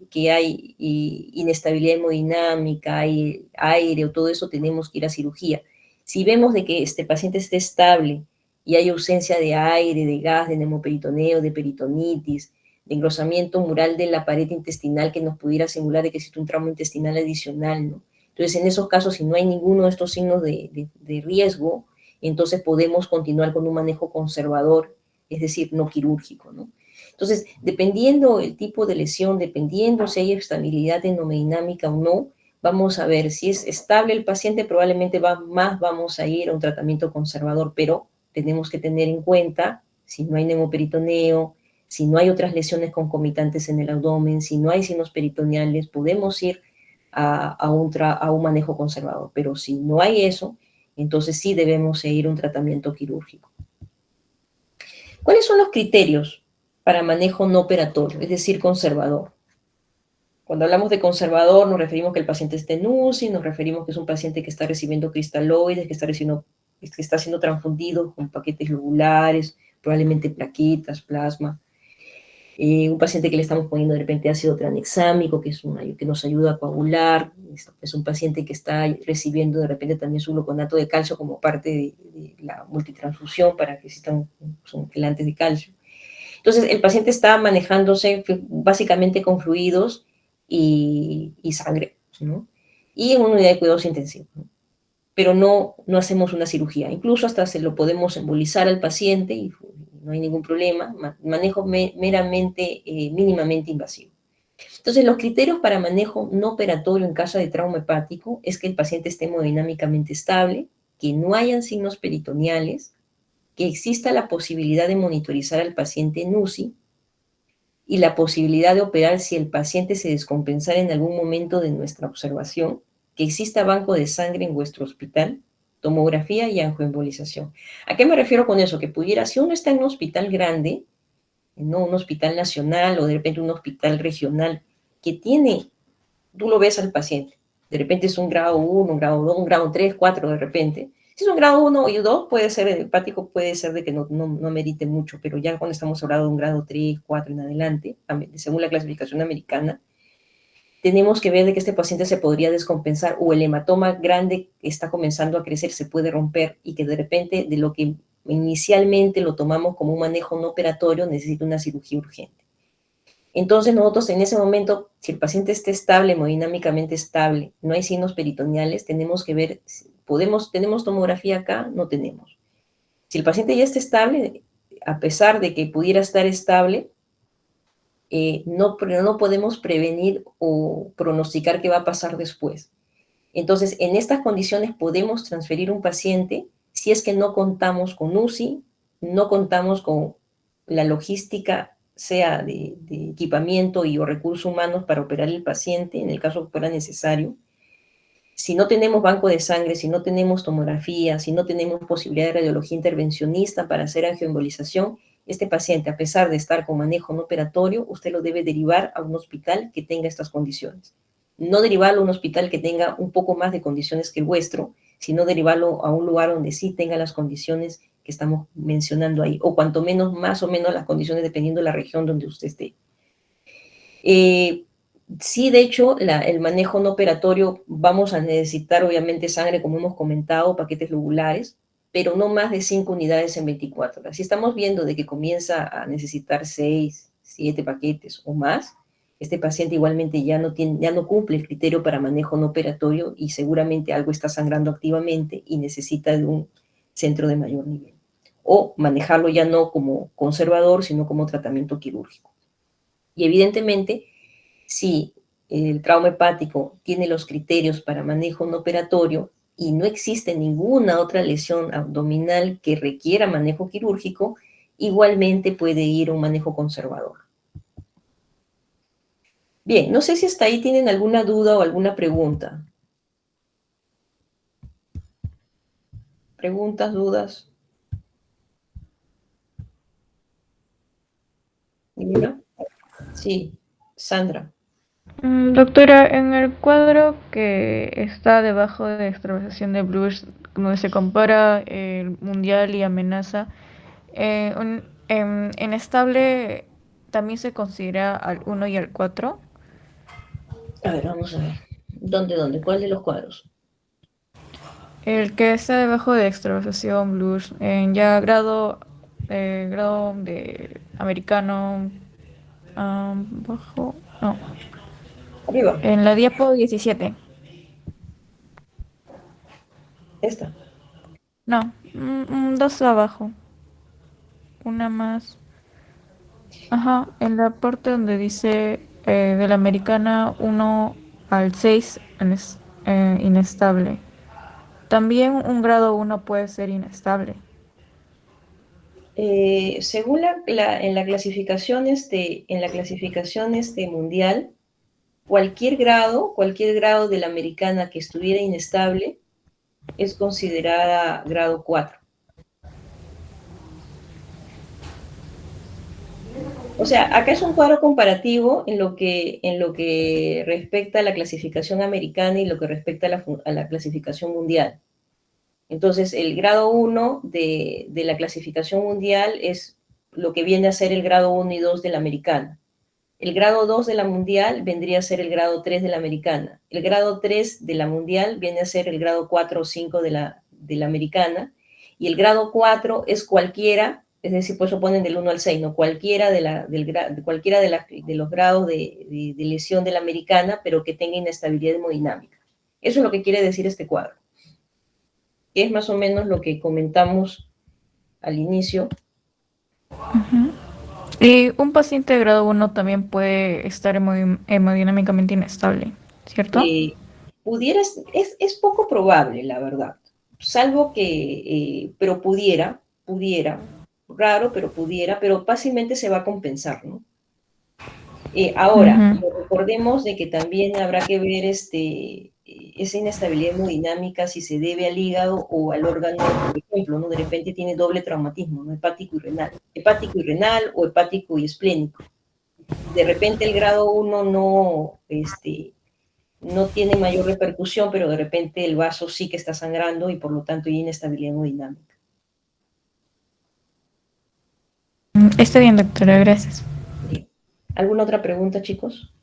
que hay inestabilidad hemodinámica, hay aire o todo eso, tenemos que ir a cirugía. Si vemos de que este paciente esté estable y hay ausencia de aire, de gas, de neumoperitoneo, de peritonitis, de engrosamiento mural de la pared intestinal que nos pudiera simular de que existe un trauma intestinal adicional, ¿no? Entonces, en esos casos, si no hay ninguno de estos signos de riesgo, entonces podemos continuar con un manejo conservador, es decir, no quirúrgico, ¿no? Entonces, dependiendo el tipo de lesión, dependiendo si hay estabilidad hemodinámica o no, vamos a ver si es estable el paciente, probablemente vamos a ir a un tratamiento conservador, pero tenemos que tener en cuenta si no hay neumoperitoneo, si no hay otras lesiones concomitantes en el abdomen, si no hay signos peritoneales, podemos ir a un manejo conservador. Pero si no hay eso, entonces sí debemos ir a un tratamiento quirúrgico. ¿Cuáles son los criterios para manejo no operatorio, es decir, conservador? Cuando hablamos de conservador, nos referimos que el paciente esté en UCI, nos referimos que es un paciente que está recibiendo cristaloides, que está siendo transfundido con paquetes lobulares, probablemente plaquetas, plasma. Un paciente que le estamos poniendo de repente ácido tranexámico, que nos ayuda a coagular, es un paciente que está recibiendo de repente también su gluconato de calcio como parte de la multitransfusión para que existan quelantes de calcio. Entonces, el paciente está manejándose básicamente con fluidos y sangre, ¿no? Y en una unidad de cuidados intensivos, ¿no? Pero no hacemos una cirugía. Incluso hasta se lo podemos embolizar al paciente y no hay ningún problema. Manejo meramente, mínimamente invasivo. Entonces, los criterios para manejo no operatorio en caso de trauma hepático es que el paciente esté hemodinámicamente estable, que no hayan signos peritoneales, que exista la posibilidad de monitorizar al paciente en UCI y la posibilidad de operar si el paciente se descompensara en algún momento de nuestra observación, que exista banco de sangre en vuestro hospital, tomografía y angioembolización. ¿A qué me refiero con eso? Que pudiera, si uno está en un hospital grande, no un hospital nacional o de repente un hospital regional, que tú lo ves al paciente, de repente es un grado 1, un grado 2, un grado 3, 4 de repente. Si es un grado 1 y 2, puede ser hepático, puede ser de que no merite mucho, pero ya cuando estamos hablando de un grado 3, 4 en adelante, según la clasificación americana, tenemos que ver de que este paciente se podría descompensar o el hematoma grande está comenzando a crecer, se puede romper y que de repente de lo que inicialmente lo tomamos como un manejo no operatorio necesita una cirugía urgente. Entonces nosotros en ese momento, si el paciente está estable, hemodinámicamente estable, no hay signos peritoneales, tenemos que ver, ¿tenemos tomografía acá? No tenemos. Si el paciente ya está estable, a pesar de que pudiera estar estable, no podemos prevenir o pronosticar qué va a pasar después. Entonces, en estas condiciones podemos transferir un paciente si es que no contamos con UCI, no contamos con la logística, sea de equipamiento y o recursos humanos para operar el paciente, en el caso que fuera necesario. Si no tenemos banco de sangre, si no tenemos tomografía, si no tenemos posibilidad de radiología intervencionista para hacer angioembolización, este paciente, a pesar de estar con manejo no operatorio, usted lo debe derivar a un hospital que tenga estas condiciones. No derivarlo a un hospital que tenga un poco más de condiciones que el vuestro, sino derivarlo a un lugar donde sí tenga las condiciones que estamos mencionando ahí, o cuanto menos, más o menos las condiciones dependiendo de la región donde usted esté. Sí, de hecho, el manejo no operatorio, vamos a necesitar obviamente sangre, como hemos comentado, paquetes lobulares, pero no más de 5 unidades en 24 horas. Si estamos viendo de que comienza a necesitar 6, 7 paquetes o más, este paciente igualmente ya no cumple el criterio para manejo no operatorio y seguramente algo está sangrando activamente y necesita de un centro de mayor nivel. O manejarlo ya no como conservador, sino como tratamiento quirúrgico. Y evidentemente, si el trauma hepático tiene los criterios para manejo no operatorio y no existe ninguna otra lesión abdominal que requiera manejo quirúrgico, igualmente puede ir a un manejo conservador. Bien, no sé si hasta ahí tienen alguna duda o alguna pregunta. ¿Preguntas, dudas? ¿Ninguna? Sí, Sandra. Doctora, en el cuadro que está debajo de extravasación de Blues, donde se compara el mundial y amenaza, en estable también se considera al 1 y al 4. A ver, vamos a ver. ¿Dónde? ¿Cuál de los cuadros? El que está debajo de extravasación Blues, en ya grado de americano, bajo, no, Arriba, en la diapo 17. esta. No, dos abajo, una más. Ajá, en la parte donde dice de la americana 1 al 6 inestable. También un grado 1 puede ser inestable. Según en la clasificación mundial, cualquier grado de la americana que estuviera inestable es considerada grado 4. O sea, acá es un cuadro comparativo en lo que respecta a la clasificación americana y lo que respecta a la clasificación mundial. Entonces, el grado 1 de la clasificación mundial es lo que viene a ser el grado 1 y 2 de la americana. El grado 2 de la mundial vendría a ser el grado 3 de la americana. El grado 3 de la mundial viene a ser el grado 4 o 5 de la americana. Y el grado 4 es cualquiera, es decir, por eso ponen del 1 al 6, ¿no? Cualquiera de los grados de lesión de la americana, pero que tenga inestabilidad hemodinámica. Eso es lo que quiere decir este cuadro. Que es más o menos lo que comentamos al inicio. Ujú. Y un paciente de grado 1 también puede estar hemodinámicamente inestable, ¿cierto? eh, es poco probable, la verdad, salvo que, pero pudiera, raro, pero pudiera, pero fácilmente se va a compensar, ¿no? Ahora, Ujú. recordemos de que también habrá que ver esa inestabilidad hemodinámica si se debe al hígado o al órgano, por ejemplo, ¿no? De repente tiene doble traumatismo, ¿no? Hepático y renal o hepático y esplénico. De repente el grado 1 no tiene mayor repercusión, pero de repente el vaso sí que está sangrando y por lo tanto hay inestabilidad hemodinámica. Está bien, doctora, gracias. Bien. ¿Alguna otra pregunta, chicos?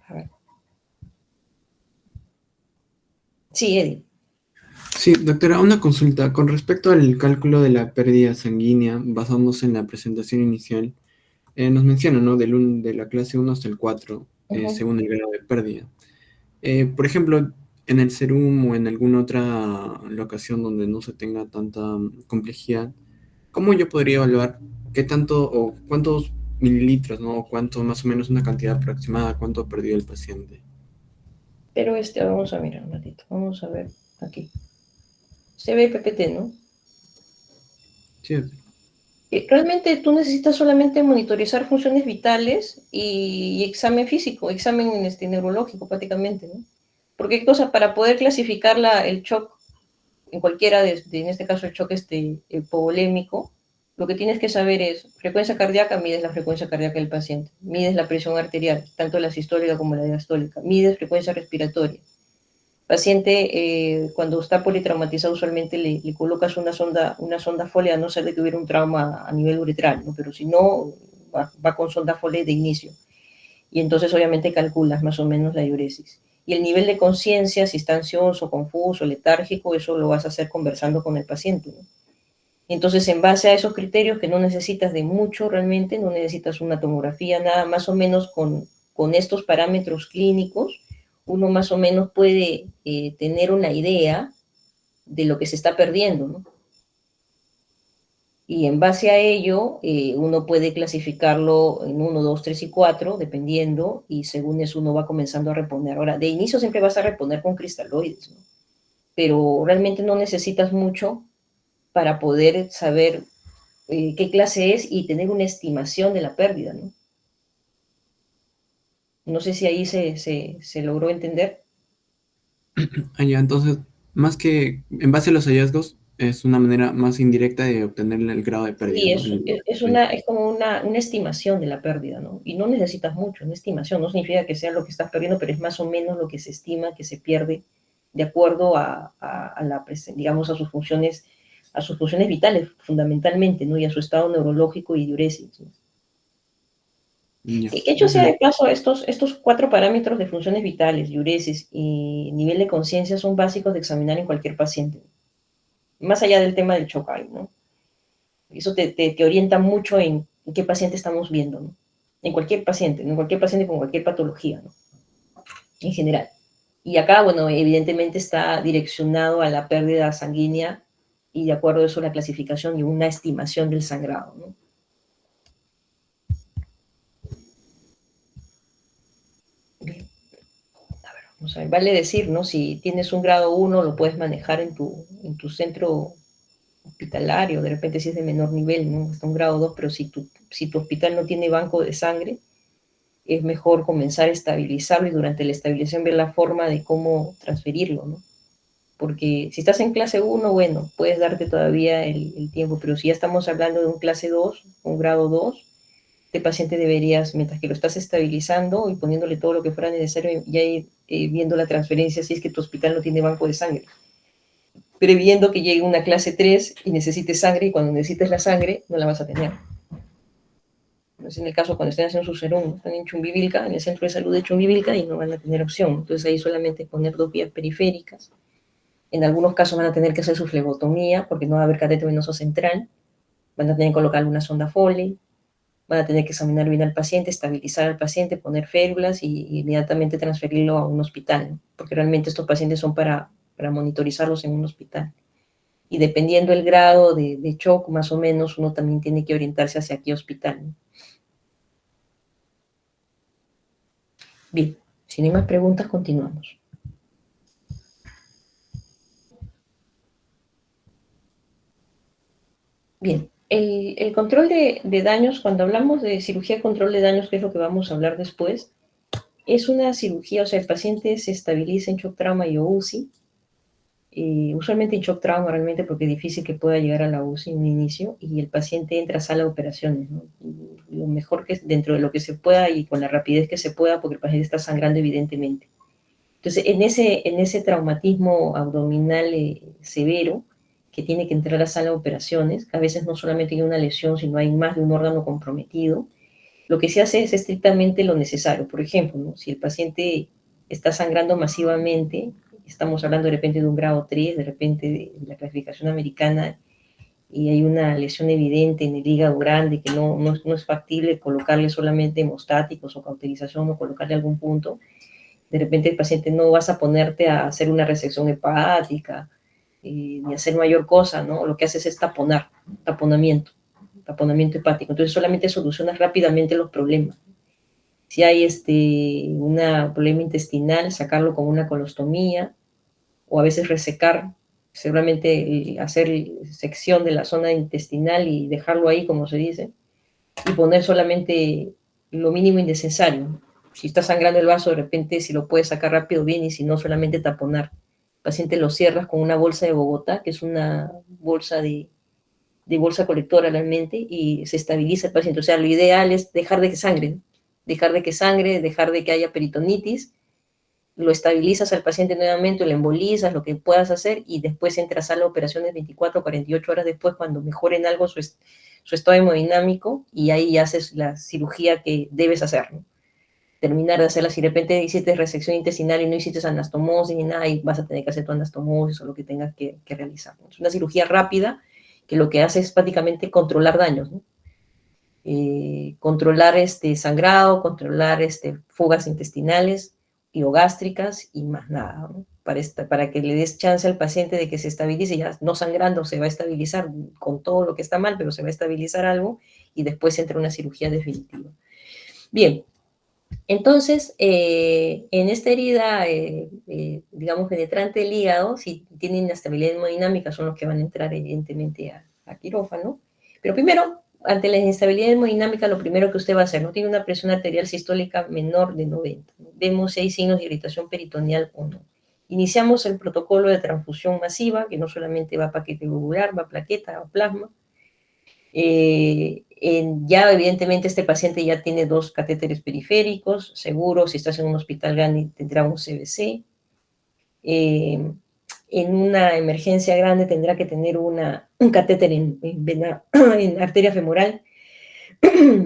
A ver. Sí, Eddie. Sí, doctora, una consulta. Con respecto al cálculo de la pérdida sanguínea, basándose en la presentación inicial, nos menciona, ¿no? De la clase 1 hasta el 4, Uh-huh. según el grado de pérdida. Por ejemplo, en el serum o en alguna otra locación donde no se tenga tanta complejidad, ¿cómo yo podría evaluar qué tanto o cuántos mililitros, ¿no? O cuánto, más o menos una cantidad aproximada, cuánto perdió el paciente? Pero vamos a mirar un ratito. Vamos a ver aquí. Se ve PPT, ¿no? Sí, doctora. Realmente tú necesitas solamente monitorizar funciones vitales y examen físico, examen neurológico prácticamente, ¿no? Porque hay cosas para poder clasificar el shock en cualquiera en este caso el shock hipovolémico, lo que tienes que saber es frecuencia cardíaca, mides la frecuencia cardíaca del paciente, mides la presión arterial, tanto la sistólica como la diastólica, mides frecuencia respiratoria. Paciente, cuando está politraumatizado, usualmente le colocas una sonda Foley, a no ser de que hubiera un trauma a nivel uretral, ¿no? Pero si no, va con sonda Foley de inicio. Y entonces obviamente calculas más o menos la diuresis. Y el nivel de conciencia, si está ansioso, confuso, letárgico, eso lo vas a hacer conversando con el paciente, ¿no? Entonces, en base a esos criterios, que no necesitas de mucho realmente, no necesitas una tomografía, nada, más o menos con estos parámetros clínicos, uno más o menos puede tener una idea de lo que se está perdiendo, ¿no? Y en base a ello, uno puede clasificarlo en 1, 2, 3 y 4, dependiendo, y según eso uno va comenzando a reponer. Ahora, de inicio siempre vas a reponer con cristaloides, ¿no? Pero realmente no necesitas mucho para poder saber qué clase es y tener una estimación de la pérdida, ¿no? No sé si ahí se logró entender. Ah, ya, entonces, más que en base a los hallazgos, es una manera más indirecta de obtener el grado de pérdida, Sí, ¿no? es como una estimación de la pérdida, ¿no? Y no necesitas mucho, una estimación. No significa que sea lo que estás perdiendo, pero es más o menos lo que se estima que se pierde de acuerdo digamos, a sus funciones vitales, fundamentalmente, ¿no? Y a su estado neurológico y diuresis, ¿no? Ya, Hecho sea de paso, estos 4 parámetros de funciones vitales, diuresis y nivel de conciencia son básicos de examinar en cualquier paciente, más allá del tema del Chokai, ¿no? Eso te orienta mucho en qué paciente estamos viendo, ¿no? En cualquier paciente, ¿no? En cualquier paciente con cualquier patología, ¿no? En general. Y acá, bueno, evidentemente está direccionado a la pérdida sanguínea y de acuerdo a eso la clasificación y una estimación del sangrado, ¿no? Bien. A ver, vamos a ver. Vale decir, ¿no? Si tienes un grado 1, lo puedes manejar en tu centro hospitalario, de repente si es de menor nivel, ¿no? Hasta un grado 2, pero si tu hospital no tiene banco de sangre, es mejor comenzar a estabilizarlo y durante la estabilización ver la forma de cómo transferirlo, ¿no? Porque si estás en clase 1, bueno, puedes darte todavía el tiempo, pero si ya estamos hablando de un clase 2, un grado 2, este paciente deberías, mientras que lo estás estabilizando y poniéndole todo lo que fuera necesario, ya ir viendo la transferencia si es que tu hospital no tiene banco de sangre, previendo que llegue una clase 3 y necesites sangre, y cuando necesites la sangre no la vas a tener. Es en el caso cuando estén haciendo su serum, están en Chumbivilca, en el centro de salud de Chumbivilca, y no van a tener opción. Entonces ahí solamente poner 2 vías periféricas. En algunos casos van a tener que hacer su flebotomía porque no va a haber catéter venoso central. Van a tener que colocar una sonda Foley. Van a tener que examinar bien al paciente, estabilizar al paciente, poner férulas y inmediatamente transferirlo a un hospital, ¿no? Porque realmente estos pacientes son para monitorizarlos en un hospital. Y dependiendo el grado de shock, más o menos, uno también tiene que orientarse hacia qué hospital, ¿no? Bien, si no hay más preguntas, continuamos. Bien, el control de daños, cuando hablamos de cirugía de control de daños, que es lo que vamos a hablar después, es una cirugía, o sea, el paciente se estabiliza en shock trauma y o UCI, usualmente en shock trauma realmente porque es difícil que pueda llegar a la UCI en un inicio, y el paciente entra a sala de operaciones, ¿no? Lo mejor que es dentro de lo que se pueda y con la rapidez que se pueda, porque el paciente está sangrando evidentemente. Entonces, en ese traumatismo abdominal severo, que tiene que entrar a sala de operaciones, a veces no solamente hay una lesión, sino hay más de un órgano comprometido, lo que se hace es estrictamente lo necesario. Por ejemplo, ¿no? Si el paciente está sangrando masivamente, estamos hablando de repente de un grado 3, de repente de la clasificación americana, y hay una lesión evidente en el hígado grande que no es factible colocarle solamente hemostáticos o cauterización o colocarle algún punto, de repente el paciente no vas a ponerte a hacer una resección hepática, ni hacer mayor cosa, ¿no? Lo que haces es taponamiento hepático. Entonces solamente solucionas rápidamente los problemas. Si hay un problema intestinal, sacarlo con una colostomía, o a veces resecar, seguramente hacer sección de la zona intestinal y dejarlo ahí, como se dice, y poner solamente lo mínimo innecesario. Si está sangrando el vaso, de repente, si lo puedes sacar rápido, bien, y si no, solamente taponar. El paciente lo cierras con una bolsa de Bogotá, que es una bolsa de bolsa colectora realmente, y se estabiliza el paciente. O sea, lo ideal es dejar de que sangre, dejar de que haya peritonitis. lo estabilizas al paciente nuevamente, lo embolizas, lo que puedas hacer, y después entras a las operaciones 24 o 48 horas después, cuando mejoren algo su estado hemodinámico, y ahí haces la cirugía que debes hacer, ¿no? Terminar de hacerla, si de repente hiciste resección intestinal y no hiciste anastomosis ni nada, y vas a tener que hacer tu anastomosis o lo que tengas que realizar, ¿no? Es una cirugía rápida que lo que hace es prácticamente controlar daños, ¿no? Controlar sangrado, controlar fugas intestinales y o gástricas y más nada, ¿no? Para que le des chance al paciente de que se estabilice, ya no sangrando, se va a estabilizar con todo lo que está mal, pero se va a estabilizar algo y después entra una cirugía definitiva. Bien, entonces, en esta herida, digamos, penetrante del hígado, si tienen inestabilidad hemodinámica, son los que van a entrar evidentemente a quirófano. Pero primero, ante la inestabilidad hemodinámica, lo primero que usted va a hacer, no tiene una presión arterial sistólica menor de 90. Vemos si hay signos de irritación peritoneal o no. Iniciamos el protocolo de transfusión masiva, que no solamente va paquete globular, va plaqueta o plasma. Ya evidentemente este paciente ya tiene 2 catéteres periféricos, seguro, si estás en un hospital grande tendrá un CBC. En una emergencia grande tendrá que tener un catéter en arteria femoral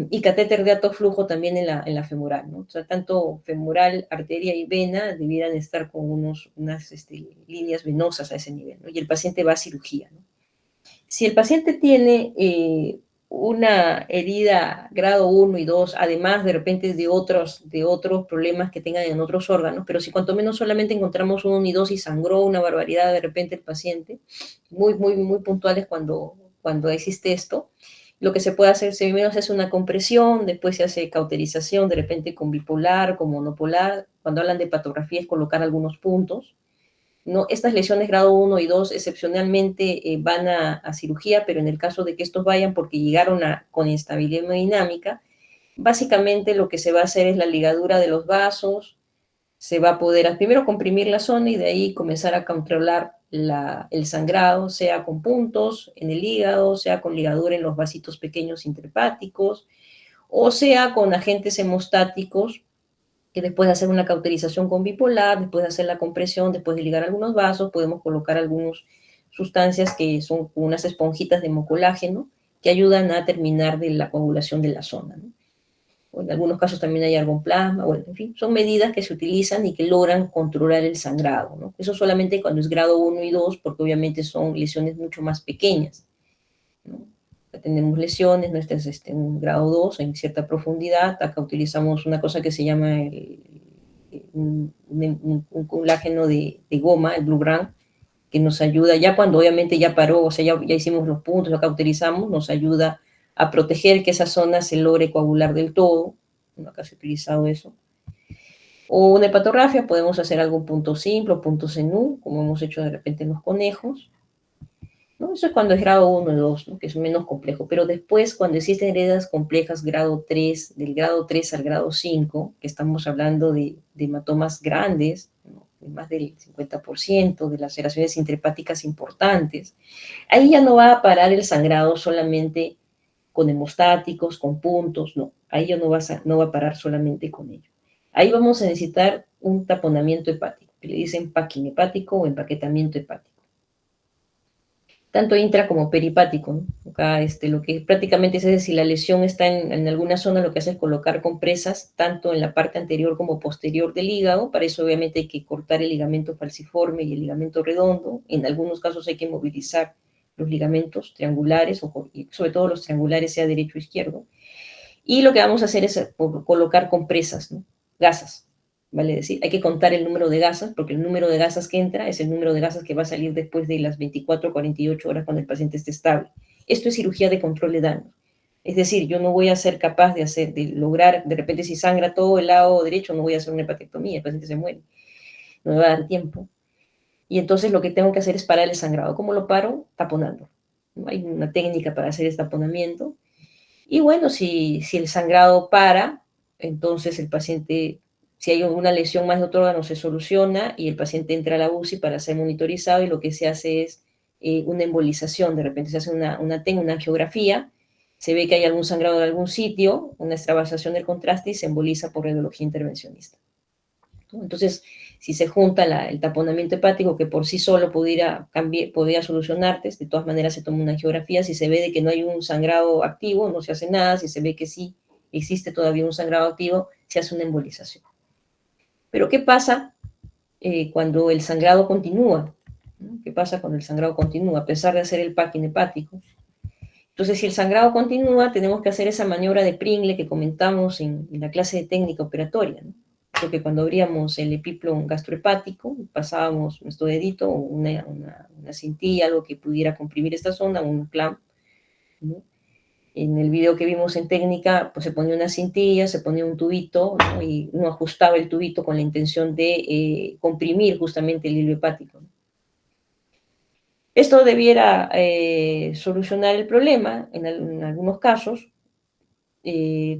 y catéter de alto flujo también en la femoral, ¿no? O sea, tanto femoral, arteria y vena debieran estar con unas líneas venosas a ese nivel, ¿no? Y el paciente va a cirugía, ¿no? Si el paciente tiene una herida grado 1 y 2, además de repente de otros problemas que tengan en otros órganos, pero si cuanto menos solamente encontramos 1 y 2 y sangró una barbaridad de repente el paciente, muy, muy, muy puntuales cuando existe esto, lo que se puede hacer, primero se hace una compresión, después se hace cauterización, de repente con bipolar, con monopolar. Cuando hablan de patografía es colocar algunos puntos, ¿no? Estas lesiones grado 1 y 2 excepcionalmente van a cirugía, pero en el caso de que estos vayan porque llegaron con instabilidad hemodinámica, básicamente lo que se va a hacer es la ligadura de los vasos, se va a poder primero comprimir la zona y de ahí comenzar a controlar el sangrado, sea con puntos en el hígado, sea con ligadura en los vasitos pequeños intrahepáticos, o sea con agentes hemostáticos, que después de hacer una cauterización con bipolar, después de hacer la compresión, después de ligar algunos vasos, podemos colocar algunas sustancias que son unas esponjitas de hemocolágeno que ayudan a terminar de la coagulación de la zona, ¿no? O en algunos casos también hay argonplasma, bueno, en fin, son medidas que se utilizan y que logran controlar el sangrado, ¿no? Eso solamente cuando es grado 1 y 2, porque obviamente son lesiones mucho más pequeñas, ¿no? Tenemos lesiones, no es en un grado 2, en cierta profundidad. Acá utilizamos una cosa que se llama un colágeno de goma, el Blue Brand, que nos ayuda, ya cuando obviamente ya paró, o sea, ya hicimos los puntos, lo cauterizamos, nos ayuda a proteger que esa zona se logre coagular del todo. Bueno, acá se ha utilizado eso. O una hepatografia, podemos hacer algún punto simple o puntos en U, como hemos hecho de repente en los conejos, ¿no? Eso es cuando es grado 1 y 2, ¿no? Que es menos complejo. Pero después, cuando existen heridas complejas, grado 3, del grado 3 al grado 5, que estamos hablando de hematomas grandes, ¿no? De más del 50%, de laceraciones intrahepáticas importantes, ahí ya no va a parar el sangrado solamente con hemostáticos, con puntos, no. Ahí ya no va a parar solamente con ello. Ahí vamos a necesitar un taponamiento hepático, que le dicen packing hepático o empaquetamiento hepático, tanto intra como peripático, ¿no? Acá lo que prácticamente es si la lesión está en alguna zona, lo que hace es colocar compresas tanto en la parte anterior como posterior del hígado. Para eso obviamente hay que cortar el ligamento falciforme y el ligamento redondo. En algunos casos hay que movilizar los ligamentos triangulares, y sobre todo los triangulares, sea derecho o izquierdo. Y lo que vamos a hacer es colocar compresas, ¿no? Gasas. ¿Vale? Decir, hay que contar el número de gasas, porque el número de gasas que entra es el número de gasas que va a salir después de las 24 o 48 horas cuando el paciente esté estable. Esto es cirugía de control de daño. Es decir, yo no voy a ser capaz de lograr, de repente si sangra todo el lado derecho, no voy a hacer una hepatectomía, el paciente se muere. No me va a dar tiempo. Y entonces lo que tengo que hacer es parar el sangrado. ¿Cómo lo paro? Taponando. ¿No? Hay una técnica para hacer este taponamiento. Y bueno, si el sangrado para, entonces el paciente, si hay una lesión más de otro órgano, se soluciona y el paciente entra a la UCI para ser monitorizado, y lo que se hace es una embolización. De repente se hace una angiografía, se ve que hay algún sangrado en algún sitio, una extravasación del contraste y se emboliza por radiología intervencionista, ¿no? Entonces, Si se junta el taponamiento hepático, que por sí solo podría solucionarte, de todas maneras se toma una angiografía. Si se ve de que no hay un sangrado activo, no se hace nada. Si se ve que sí existe todavía un sangrado activo, se hace una embolización. Pero ¿qué pasa cuando el sangrado continúa? ¿No? ¿Qué pasa cuando el sangrado continúa, a pesar de hacer el packing hepático? Entonces, si el sangrado continúa, tenemos que hacer esa maniobra de Pringle que comentamos en la clase de técnica operatoria, ¿no? Porque cuando abríamos el epiplom gastrohepático, pasábamos nuestro dedito o una cintilla, algo que pudiera comprimir esta zona, un clamp, ¿no? En el video que vimos en técnica, pues se ponía una cintilla, se ponía un tubito, ¿no? Y uno ajustaba el tubito con la intención de comprimir justamente el hilo hepático, ¿no? Esto debiera solucionar el problema en algunos casos,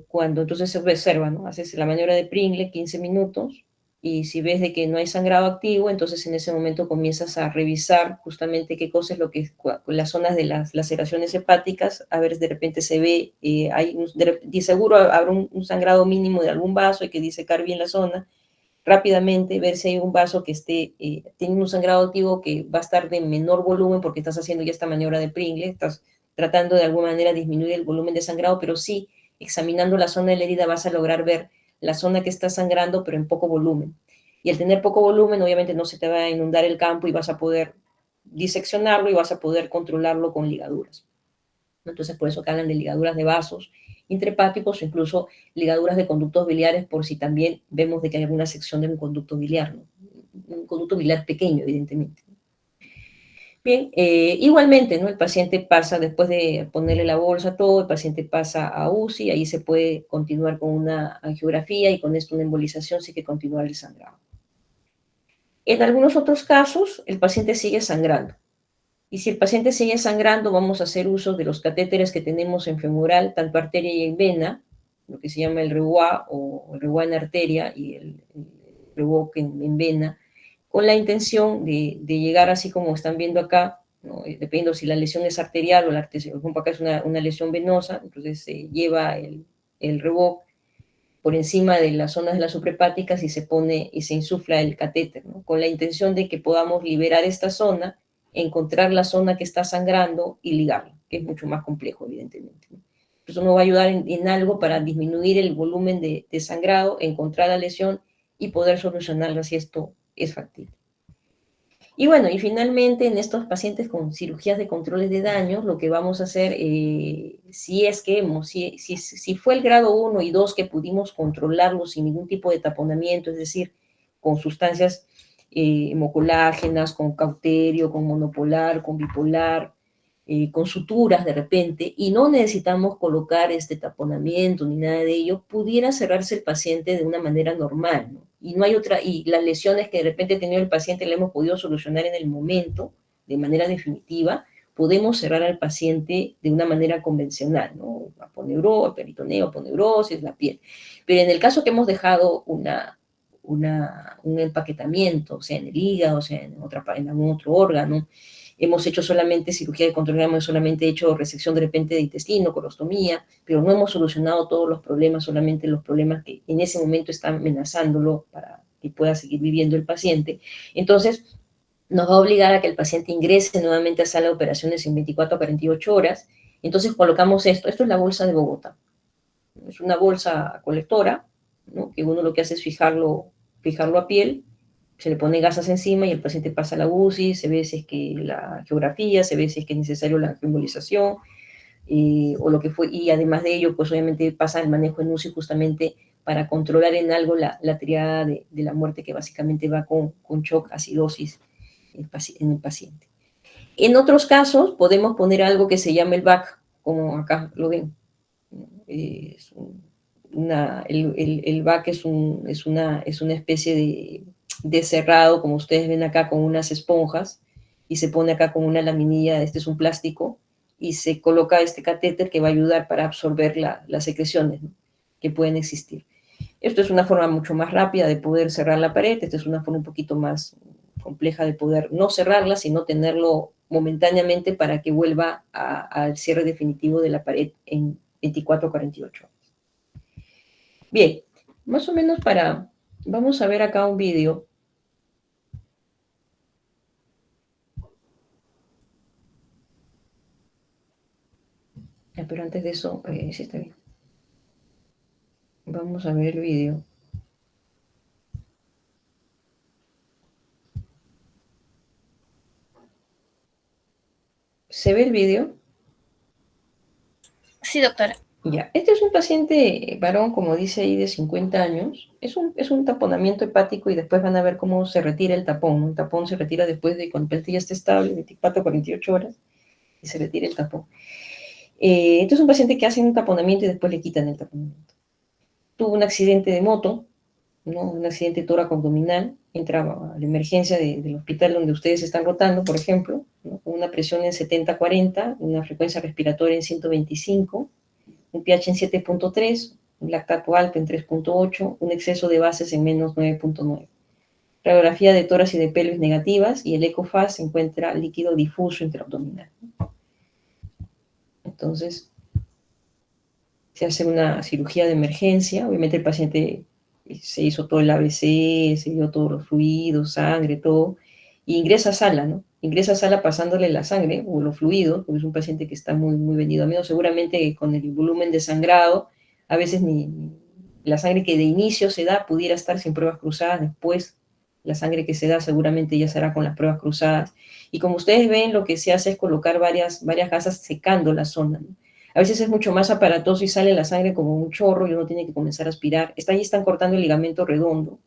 cuando entonces se observa, ¿no? Haces la maniobra de Pringle 15 minutos y si ves de que no hay sangrado activo, entonces en ese momento comienzas a revisar justamente qué cosa es lo que las zonas de las laceraciones hepáticas, a ver si de repente se ve, de seguro habrá un sangrado mínimo de algún vaso, hay que disecar bien la zona, rápidamente ver si hay un vaso que esté teniendo un sangrado activo que va a estar de menor volumen porque estás haciendo ya esta maniobra de Pringle, estás tratando de alguna manera disminuir el volumen de sangrado, pero sí, examinando la zona de la herida vas a lograr ver la zona que está sangrando, pero en poco volumen. Y al tener poco volumen, obviamente no se te va a inundar el campo y vas a poder diseccionarlo y vas a poder controlarlo con ligaduras. Entonces, por eso que hablan de ligaduras de vasos intrahepáticos o incluso ligaduras de conductos biliares, por si también vemos de que hay alguna sección de un conducto biliar, ¿no? Un conducto biliar pequeño, evidentemente. Bien, igualmente, ¿no? El paciente pasa, después de ponerle la bolsa, todo, el paciente pasa a UCI, ahí se puede continuar con una angiografía y con esto una embolización, sí que continuar el sangrado. En algunos otros casos, el paciente sigue sangrando. Y si el paciente sigue sangrando, vamos a hacer uso de los catéteres que tenemos en femoral, tanto arteria y en vena, lo que se llama el REWA o el REWA en arteria y el REWOC en vena, con la intención de llegar así como están viendo acá, ¿no? Dependiendo si la lesión es arterial o la arteria, por ejemplo, acá es una lesión venosa, entonces se lleva el REWOC por encima de las zonas de las suprahepáticas y se pone y se insufla el catéter, ¿no? Con la intención de que podamos liberar esta zona, encontrar la zona que está sangrando y ligarla, que es mucho más complejo, evidentemente, ¿no? Eso nos va a ayudar en algo para disminuir el volumen de sangrado, encontrar la lesión y poder solucionarla si esto es factible. Y bueno, y finalmente en estos pacientes con cirugías de controles de daños, lo que vamos a hacer, si fue el grado 1 y 2 que pudimos controlarlo sin ningún tipo de taponamiento, es decir, con sustancias hemocolágenas, con cauterio, con monopolar, con bipolar, con suturas de repente, y no necesitamos colocar este taponamiento ni nada de ello, pudiera cerrarse el paciente de una manera normal, ¿no? Y no hay otra, y las lesiones que de repente ha tenido el paciente le hemos podido solucionar en el momento, de manera definitiva, podemos cerrar al paciente de una manera convencional, ¿no? Peritoneo, aponeurosis, la piel. Pero en el caso que hemos dejado un empaquetamiento, o sea, en el hígado, o sea, en algún otro órgano, hemos hecho solamente cirugía de control, hemos solamente hecho resección de repente de intestino, colostomía, pero no hemos solucionado todos los problemas, solamente los problemas que en ese momento están amenazándolo para que pueda seguir viviendo el paciente. Entonces, nos va a obligar a que el paciente ingrese nuevamente a sala de operaciones en 24 a 48 horas. Entonces, colocamos esto es la bolsa de Bogotá. Es una bolsa colectora, ¿no? Que uno lo que hace es fijarlo a piel, se le pone gasas encima y el paciente pasa a la UCI, se ve si es que la geografía, se ve si es que es necesario la embolización, o lo que fue, y además de ello, pues obviamente pasa el manejo en UCI justamente para controlar en algo la triada de la muerte, que básicamente va con shock, acidosis en el paciente. En otros casos podemos poner algo que se llama el VAC, como acá lo ven. El VAC es una especie de cerrado, como ustedes ven acá, con unas esponjas, y se pone acá con una laminilla, este es un plástico, y se coloca este catéter que va a ayudar para absorber las secreciones, ¿no?, que pueden existir. Esto es una forma mucho más rápida de poder cerrar la pared, esta es una forma un poquito más compleja de poder no cerrarla, sino tenerlo momentáneamente para que vuelva al cierre definitivo de la pared en 24 o 48 horas. Bien, más o menos vamos a ver acá un vídeo Pero antes de eso, sí está bien. Vamos a ver el video. ¿Se ve el video? Sí, doctora. Ya, este es un paciente varón, como dice ahí, de 50 años. Es un taponamiento hepático y después van a ver cómo se retira el tapón, ¿no? El tapón se retira después de cuando el paciente ya esté estable, 24 a 48 horas, y se retira el tapón. Este es un paciente que hacen un taponamiento y después le quitan el taponamiento. Tuvo un accidente de moto, ¿no? Un accidente tóraco-abdominal, entra a la emergencia del hospital donde ustedes están rotando, por ejemplo, ¿no? Con una presión en 70-40, una frecuencia respiratoria en 125, un pH en 7.3, un lactato alto en 3.8, un exceso de bases en menos 9.9. Radiografía de tórax y de pelvis negativas y el ECOFAS se encuentra líquido difuso intraabdominal. Entonces, se hace una cirugía de emergencia. Obviamente el paciente se hizo todo el ABC, se dio todos los fluidos, sangre, todo, y ingresa a sala, ¿no? Ingresa a sala pasándole la sangre o los fluidos, porque es un paciente que está muy, muy vendido a menos, seguramente con el volumen de sangrado, a veces ni la sangre que de inicio se da pudiera estar sin pruebas cruzadas, después la sangre que se da seguramente ya será con las pruebas cruzadas. Y como ustedes ven, lo que se hace es colocar varias gasas secando la zona, ¿no? A veces es mucho más aparatoso y sale la sangre como un chorro y uno tiene que comenzar a aspirar. Ahí están cortando el ligamento redondo,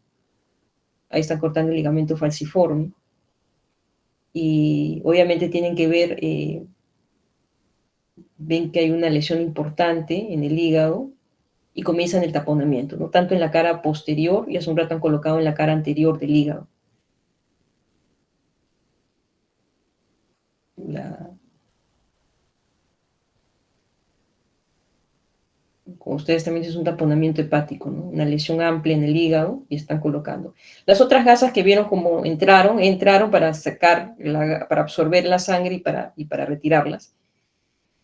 ahí están cortando el ligamento falciforme. Y obviamente tienen que ver, ven que hay una lesión importante en el hígado y comienzan el taponamiento, no tanto en la cara posterior, y hace un rato han colocado en la cara anterior del hígado. Como ustedes también es un taponamiento hepático, ¿no? Una lesión amplia en el hígado y están colocando. Las otras gasas que vieron como entraron para sacar, para absorber la sangre y para retirarlas,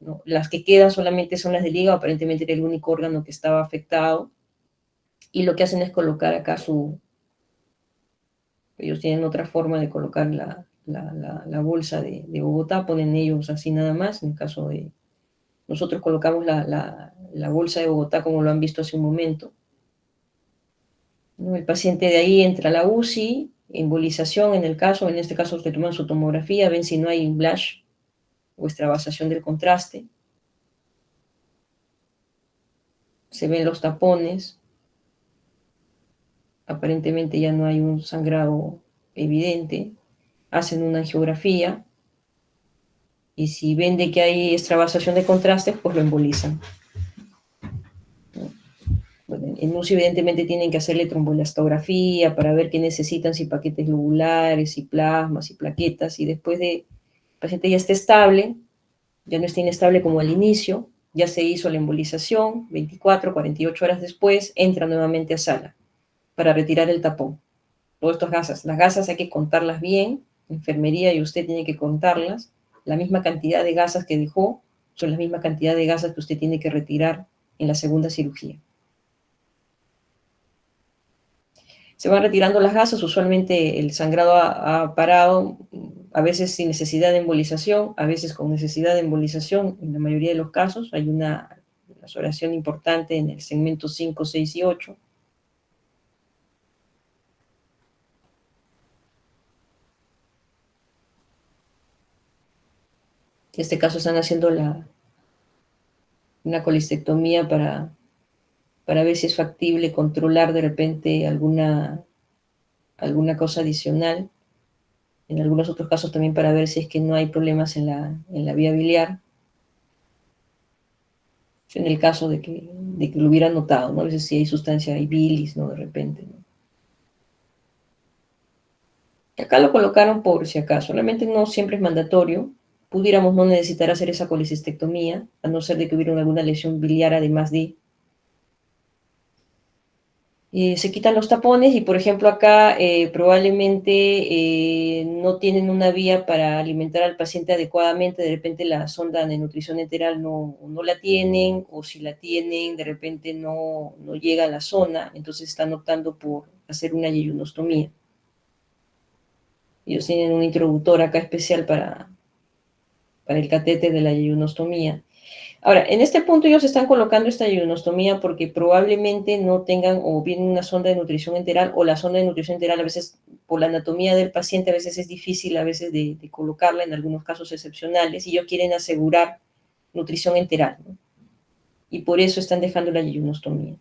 ¿no? Las que quedan solamente son las del hígado, aparentemente era el único órgano que estaba afectado, y lo que hacen es colocar acá ellos tienen otra forma de colocar la bolsa de Bogotá, ponen ellos así nada más, en el caso de nosotros colocamos la bolsa de Bogotá como lo han visto hace un momento, ¿no? El paciente de ahí entra a la UCI, embolización en este caso se toman su tomografía, ven si no hay blush o extravasación del contraste, se ven los tapones, aparentemente ya no hay un sangrado evidente, hacen una angiografía y si ven de que hay extravasación de contraste, pues lo embolizan. Bueno, en UCI evidentemente tienen que hacerle tromboelastografía para ver qué necesitan, si paquetes lobulares, si plasmas, si plaquetas, y después de el paciente ya esté estable, ya no está inestable como al inicio, ya se hizo la embolización, 24, 48 horas después, entra nuevamente a sala para retirar el tapón. Todas estas gasas, las gasas hay que contarlas bien, enfermería y usted tiene que contarlas, la misma cantidad de gasas que dejó son la misma cantidad de gasas que usted tiene que retirar en la segunda cirugía. Se van retirando las gasas, usualmente el sangrado ha parado, a veces sin necesidad de embolización, a veces con necesidad de embolización, en la mayoría de los casos. Hay una oración importante en el segmento 5, 6 y 8. En este caso están haciendo una colistectomía para ver si es factible controlar de repente alguna cosa adicional. En algunos otros casos también para ver si es que no hay problemas en la vía biliar. En el caso de que lo hubieran notado, ¿no? A veces si hay sustancia, hay bilis, ¿no? De repente, ¿no? Acá lo colocaron por si acaso, realmente no siempre es mandatorio. Pudiéramos no necesitar hacer esa colecistectomía, a no ser de que hubiera alguna lesión biliar además de. Se quitan los tapones y, por ejemplo, acá probablemente no tienen una vía para alimentar al paciente adecuadamente, de repente la sonda de nutrición enteral no la tienen, o si la tienen, de repente no llega a la zona, entonces están optando por hacer una yeyunostomía. Ellos tienen un introductor acá especial para el catéter de la yeyunostomía. Ahora, en este punto ellos están colocando esta yeyunostomía porque probablemente no tengan o bien una sonda de nutrición enteral, o la sonda de nutrición enteral a veces, por la anatomía del paciente, a veces es difícil a veces de colocarla en algunos casos excepcionales, y ellos quieren asegurar nutrición enteral, ¿no? Y por eso están dejando la yeyunostomía.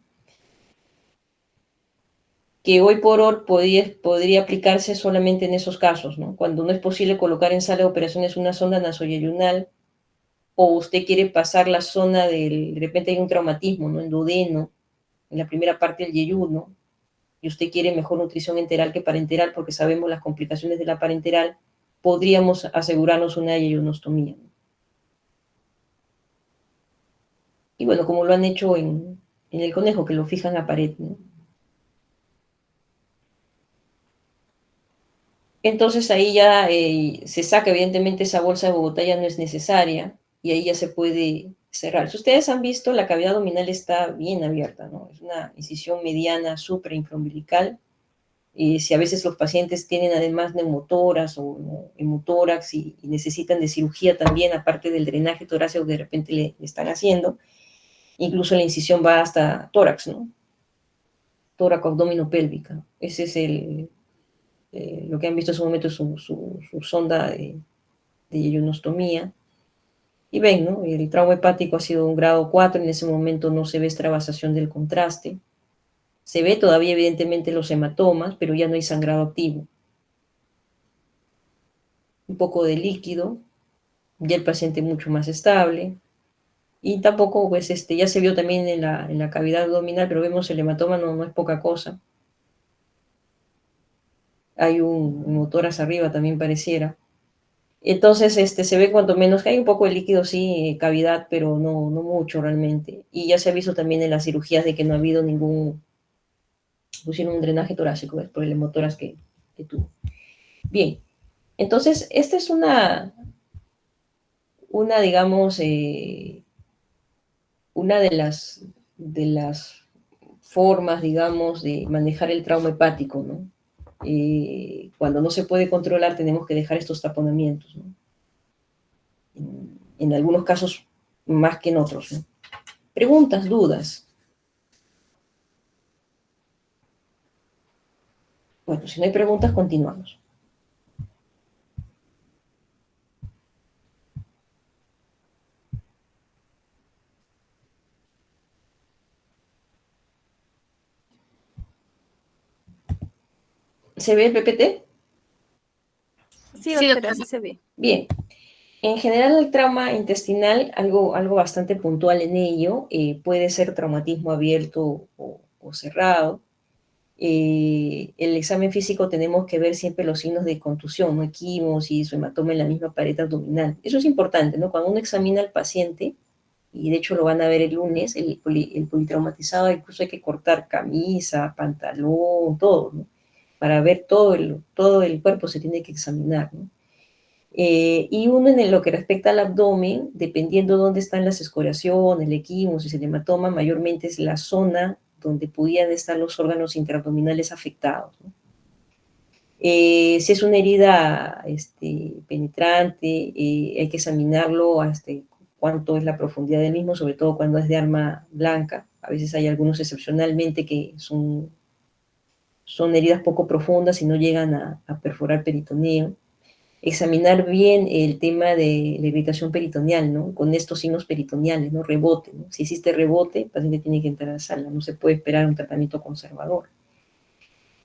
Que hoy por hoy podría aplicarse solamente en esos casos, ¿no? Cuando no es posible colocar en sala de operaciones una sonda nasoyeyunal, o usted quiere pasar la zona de repente hay un traumatismo, ¿no? En duodeno, en la primera parte del yeyuno, y usted quiere mejor nutrición enteral que parenteral, porque sabemos las complicaciones de la parenteral, podríamos asegurarnos una yeyunostomía, ¿no? Y bueno, como lo han hecho en el conejo, que lo fijan a pared, ¿no? Entonces ahí ya se saca, evidentemente esa bolsa de Bogotá ya no es necesaria, y ahí ya se puede cerrar. Si ustedes han visto, la cavidad abdominal está bien abierta, ¿no? Es una incisión mediana suprainfraumbilical. Si a veces los pacientes tienen además neumotoras o ¿no? hemotórax y necesitan de cirugía también, aparte del drenaje torácico que de repente le están haciendo, incluso la incisión va hasta tórax, ¿no? Tóraco abdomino pélvica. Ese es lo que han visto en su momento, su sonda de yeyunostomía. Y ven, ¿no? El trauma hepático ha sido un grado 4, en ese momento no se ve extravasación del contraste. Se ve todavía evidentemente los hematomas, pero ya no hay sangrado activo. Un poco de líquido, ya el paciente mucho más estable. Y tampoco, pues, ya se vio también en la cavidad abdominal, pero vemos el hematoma, no es poca cosa. Hay un hemotórax arriba también pareciera. Entonces, se ve cuanto menos que hay un poco de líquido, sí, cavidad, pero no mucho realmente. Y ya se ha visto también en las cirugías de que no ha habido pusieron un drenaje torácico, ¿ves? Por el hemotórax que tuvo. Bien, entonces, esta es digamos, una de las formas, digamos, de manejar el trauma hepático, ¿no? Cuando no se puede controlar, tenemos que dejar estos taponamientos, ¿no? En algunos casos más que en otros, ¿no? Preguntas, dudas. Bueno, si no hay preguntas, continuamos. ¿Se ve el PPT? Sí, doctora, sí se ve. Bien. En general, el trauma intestinal, algo bastante puntual en ello, puede ser traumatismo abierto o cerrado. El examen físico tenemos que ver siempre los signos de contusión, ¿no? Equimosis o hematoma en la misma pared abdominal. Eso es importante, ¿no? Cuando uno examina al paciente, y de hecho lo van a ver el lunes, el politraumatizado, incluso hay que cortar camisa, pantalón, todo, ¿no? Para ver todo el cuerpo se tiene que examinar, ¿no? Y uno en lo que respecta al abdomen, dependiendo dónde están las escoriaciones, el equimosis, el hematoma, mayormente es la zona donde pudieran estar los órganos intraabdominales afectados, ¿no? Si es una herida penetrante, hay que examinarlo hasta cuánto es la profundidad del mismo, sobre todo cuando es de arma blanca. A veces hay algunos excepcionalmente que son heridas poco profundas y no llegan a perforar peritoneo. Examinar bien el tema de la irritación peritoneal, ¿no? Con estos signos peritoneales, ¿no? Rebote, ¿no? Si existe rebote, el paciente tiene que entrar a la sala, no se puede esperar un tratamiento conservador.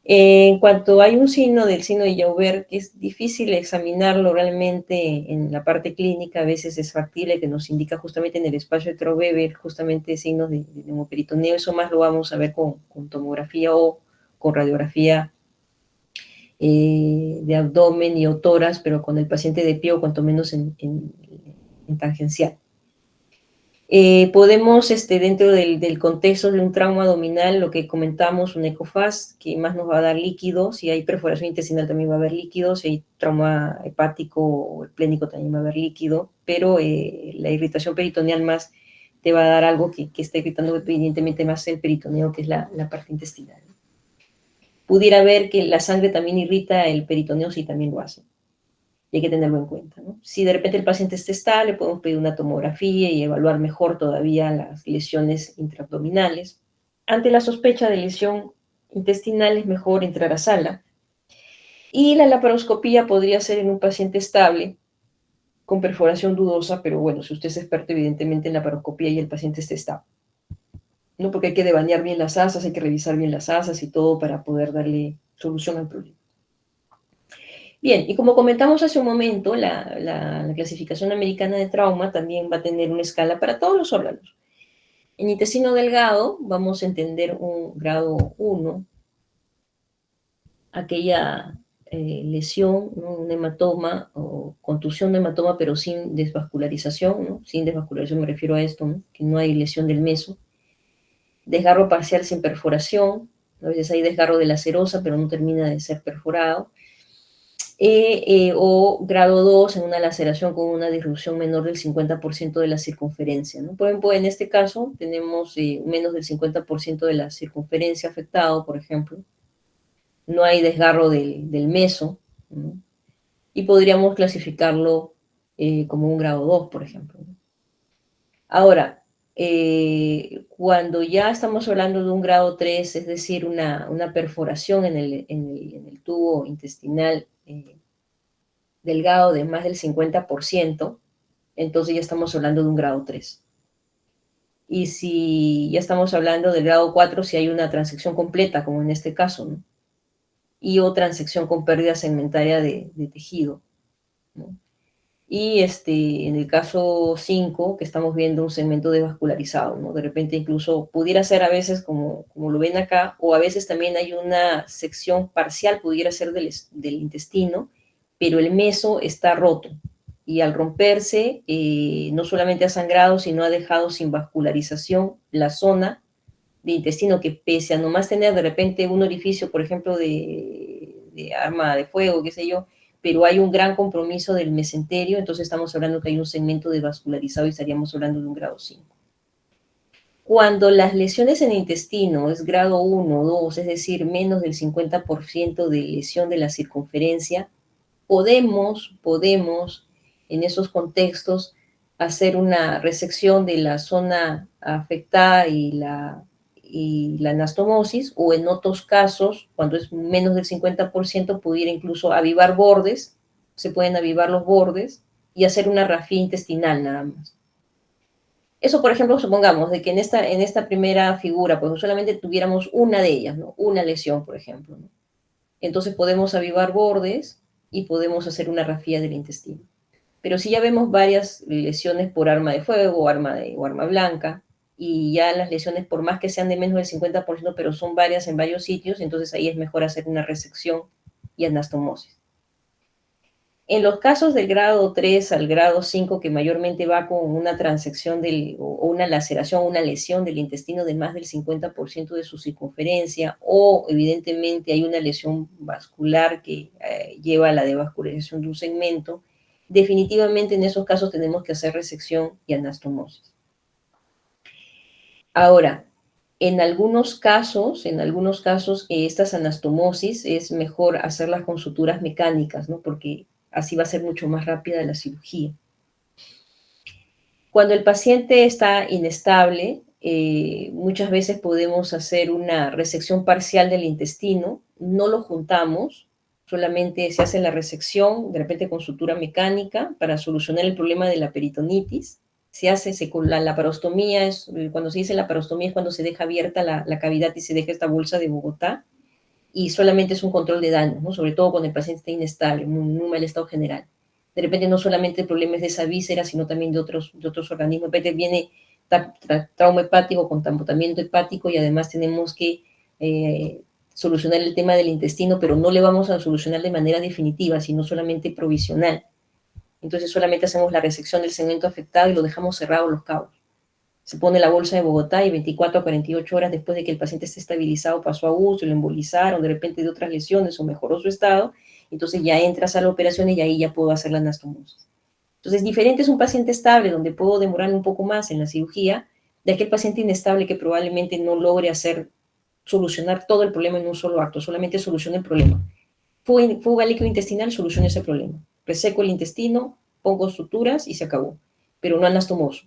En cuanto hay un signo del signo de Joubert, que es difícil examinarlo realmente en la parte clínica, a veces es factible, que nos indica justamente en el espacio de Troweber, justamente signos de neumoperitoneo, eso más lo vamos a ver con tomografía o con radiografía de abdomen y o tórax, pero con el paciente de pie o cuanto menos en tangencial. Podemos, dentro del contexto de un trauma abdominal, lo que comentamos, un ecofast, que más nos va a dar líquido. Si hay perforación intestinal también va a haber líquido, si hay trauma hepático o esplénico también va a haber líquido, pero la irritación peritoneal más te va a dar algo que está irritando evidentemente más el peritoneo, que es la parte intestinal. Pudiera ver que la sangre también irrita el peritoneo, si también lo hace. Y hay que tenerlo en cuenta, ¿no? Si de repente el paciente está estable, podemos pedir una tomografía y evaluar mejor todavía las lesiones intraabdominales. Ante la sospecha de lesión intestinal es mejor entrar a sala. Y la laparoscopía podría ser en un paciente estable, con perforación dudosa, pero bueno, si usted es experto evidentemente en laparoscopía y el paciente esté estable. ¿No? Porque hay que debanear bien las asas, hay que revisar bien las asas y todo para poder darle solución al problema. Bien, y como comentamos hace un momento, la clasificación americana de trauma también va a tener una escala para todos los órganos. En intestino delgado vamos a entender un grado 1, aquella lesión, ¿no? Un hematoma o contusión de hematoma, pero sin desvascularización, ¿no? Sin desvascularización me refiero a esto, ¿no? Que no hay lesión del meso. Desgarro parcial sin perforación, a veces hay desgarro de la serosa, pero no termina de ser perforado. O grado 2 en una laceración con una disrupción menor del 50% de la circunferencia, ¿no? Por ejemplo, en este caso tenemos menos del 50% de la circunferencia afectado, por ejemplo. No hay desgarro del meso, ¿no? Y podríamos clasificarlo como un grado 2, por ejemplo, ¿no? Ahora, cuando ya estamos hablando de un grado 3, es decir, una perforación en el tubo intestinal delgado de más del 50%, entonces ya estamos hablando de un grado 3. Y si ya estamos hablando del grado 4, si hay una transección completa, como en este caso, ¿no? Y o transección con pérdida segmentaria de tejido, ¿no? Y en el caso 5, que estamos viendo un segmento desvascularizado, ¿no? De repente incluso pudiera ser a veces, como lo ven acá, o a veces también hay una sección parcial, pudiera ser del intestino, pero el meso está roto. Y al romperse, no solamente ha sangrado, sino ha dejado sin vascularización la zona de intestino, que pese a nomás tener de repente un orificio, por ejemplo, de arma de fuego, qué sé yo, pero hay un gran compromiso del mesenterio, entonces estamos hablando que hay un segmento desvascularizado y estaríamos hablando de un grado 5. Cuando las lesiones en el intestino es grado 1 o 2, es decir, menos del 50% de lesión de la circunferencia, podemos en esos contextos hacer una resección de la zona afectada y la anastomosis, o en otros casos, cuando es menos del 50%, pudiera incluso avivar bordes, se pueden avivar los bordes y hacer una rafía intestinal nada más. Eso, por ejemplo, supongamos de que en esta primera figura, pues solamente tuviéramos una de ellas, ¿no? Una lesión, por ejemplo, ¿no? Entonces podemos avivar bordes y podemos hacer una rafía del intestino. Pero si ya vemos varias lesiones por arma de fuego o arma blanca, y ya las lesiones, por más que sean de menos del 50%, pero son varias en varios sitios, entonces ahí es mejor hacer una resección y anastomosis. En los casos del grado 3 al grado 5, que mayormente va con una transección o una laceración, una lesión del intestino de más del 50% de su circunferencia, o evidentemente hay una lesión vascular que lleva a la devascularización de un segmento, definitivamente en esos casos tenemos que hacer resección y anastomosis. Ahora, en algunos casos, estas anastomosis es mejor hacerlas con suturas mecánicas, ¿no? Porque así va a ser mucho más rápida la cirugía. Cuando el paciente está inestable, muchas veces podemos hacer una resección parcial del intestino, no lo juntamos, solamente se hace la resección, de repente con sutura mecánica, para solucionar el problema de la peritonitis. Con la laparostomía, cuando se dice laparostomía es cuando se deja abierta la cavidad y se deja esta bolsa de Bogotá, y solamente es un control de daño, ¿no? Sobre todo cuando el paciente está inestable, en un mal estado general. De repente no solamente el problema es de esa víscera, sino también de otros organismos. De repente viene trauma hepático con tambotamiento hepático, y además tenemos que solucionar el tema del intestino, pero no le vamos a solucionar de manera definitiva, sino solamente provisional. Entonces solamente hacemos la resección del segmento afectado y lo dejamos cerrado los cabos. Se pone la bolsa de Bogotá y 24 a 48 horas después de que el paciente esté estabilizado, pasó a UCI, lo embolizaron de repente de otras lesiones o mejoró su estado, entonces ya entras a la operación y ahí ya puedo hacer la anastomosis. Entonces, diferente es un paciente estable, donde puedo demorarme un poco más en la cirugía, de aquel paciente inestable que probablemente no logre solucionar todo el problema en un solo acto, solamente solucione el problema. Fuga líquido intestinal, solucione ese problema. Reseco el intestino, pongo suturas y se acabó, pero no anastomoso.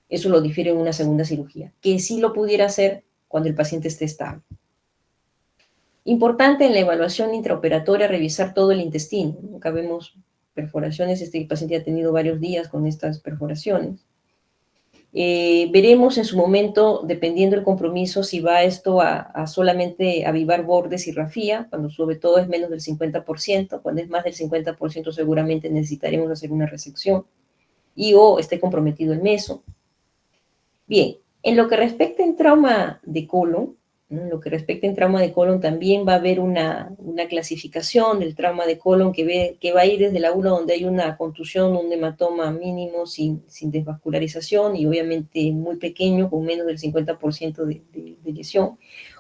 Eso lo difiere en una segunda cirugía, que sí lo pudiera hacer cuando el paciente esté estable. Importante en la evaluación intraoperatoria revisar todo el intestino. Acá vemos perforaciones, este paciente ha tenido varios días con estas perforaciones. Veremos en su momento, dependiendo del compromiso, si va esto a solamente avivar bordes y rafía, cuando sobre todo es menos del 50%, cuando es más del 50% seguramente necesitaremos hacer una resección, y o esté comprometido el meso. Bien, en lo que respecta en trauma de colon, ¿no? En lo que respecta en trauma de colon también va a haber una clasificación del trauma de colon que va a ir desde la 1 donde hay una contusión, un hematoma mínimo sin desvascularización y obviamente muy pequeño, con menos del 50% de lesión.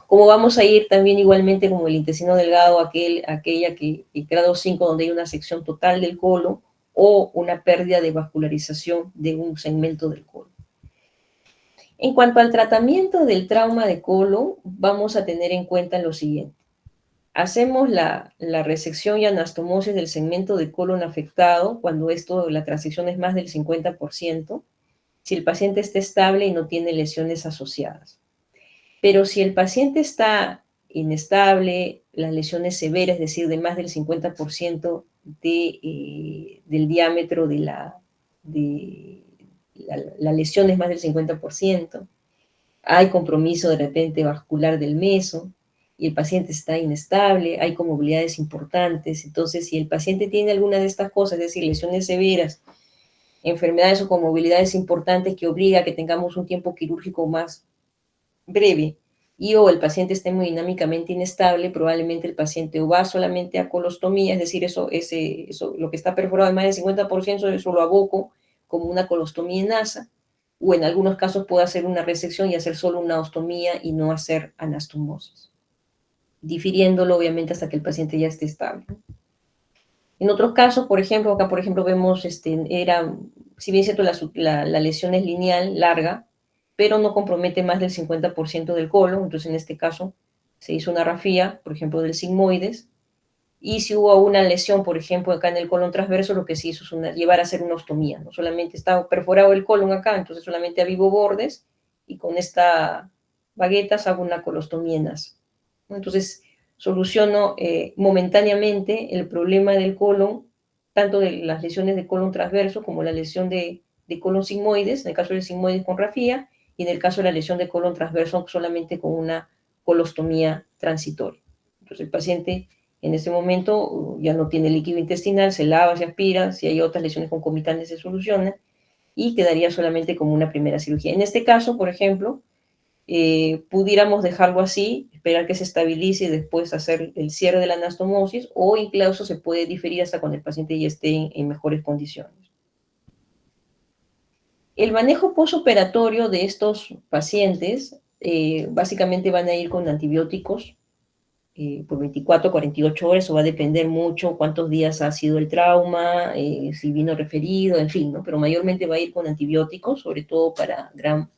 Como vamos a ir también igualmente como el intestino delgado, aquella que grado 5 donde hay una sección total del colon o una pérdida de vascularización de un segmento del colon. En cuanto al tratamiento del trauma de colon, vamos a tener en cuenta lo siguiente. Hacemos la resección y anastomosis del segmento de colon afectado cuando la transección es más del 50%, si el paciente está estable y no tiene lesiones asociadas. Pero si el paciente está inestable, las lesiones severas, es decir, de más del 50% del diámetro de la lesión es más del 50%, hay compromiso de repente vascular del meso, y el paciente está inestable, hay comorbilidades importantes, entonces si el paciente tiene alguna de estas cosas, es decir, lesiones severas, enfermedades o comorbilidades importantes que obliga a que tengamos un tiempo quirúrgico más breve, y o el paciente esté hemodinámicamente inestable, probablemente el paciente o va solamente a colostomía, es decir, eso lo que está perforado de más del 50%, eso lo aboco como una colostomía en asa, o en algunos casos puedo hacer una resección y hacer solo una ostomía y no hacer anastomosis, difiriéndolo obviamente hasta que el paciente ya esté estable. En otros casos, por ejemplo, acá por ejemplo vemos, si bien es cierto la lesión es lineal, larga, pero no compromete más del 50% del colon, entonces en este caso se hizo una rafía, por ejemplo, del sigmoides, y si hubo una lesión, por ejemplo, acá en el colon transverso, lo que se hizo es llevar a hacer una ostomía, no solamente estaba perforado el colon acá, entonces solamente avivo bordes, y con esta baguetas hago una colostomía en asa. Entonces soluciono momentáneamente el problema del colon, tanto de las lesiones de colon transverso como la lesión de colon sigmoides, en el caso del sigmoides con rafía, y en el caso de la lesión de colon transverso solamente con una colostomía transitoria. Entonces el paciente en ese momento ya no tiene líquido intestinal, se lava, se aspira, si hay otras lesiones concomitantes se soluciona y quedaría solamente como una primera cirugía. En este caso, por ejemplo, pudiéramos dejarlo así, esperar que se estabilice y después hacer el cierre de la anastomosis, o incluso se puede diferir hasta cuando el paciente ya esté en mejores condiciones. El manejo postoperatorio de estos pacientes básicamente van a ir con antibióticos por 24 a 48 horas, o va a depender mucho cuántos días ha sido el trauma, si vino referido, en fin, ¿no? Pero mayormente va a ir con antibióticos, sobre todo para gram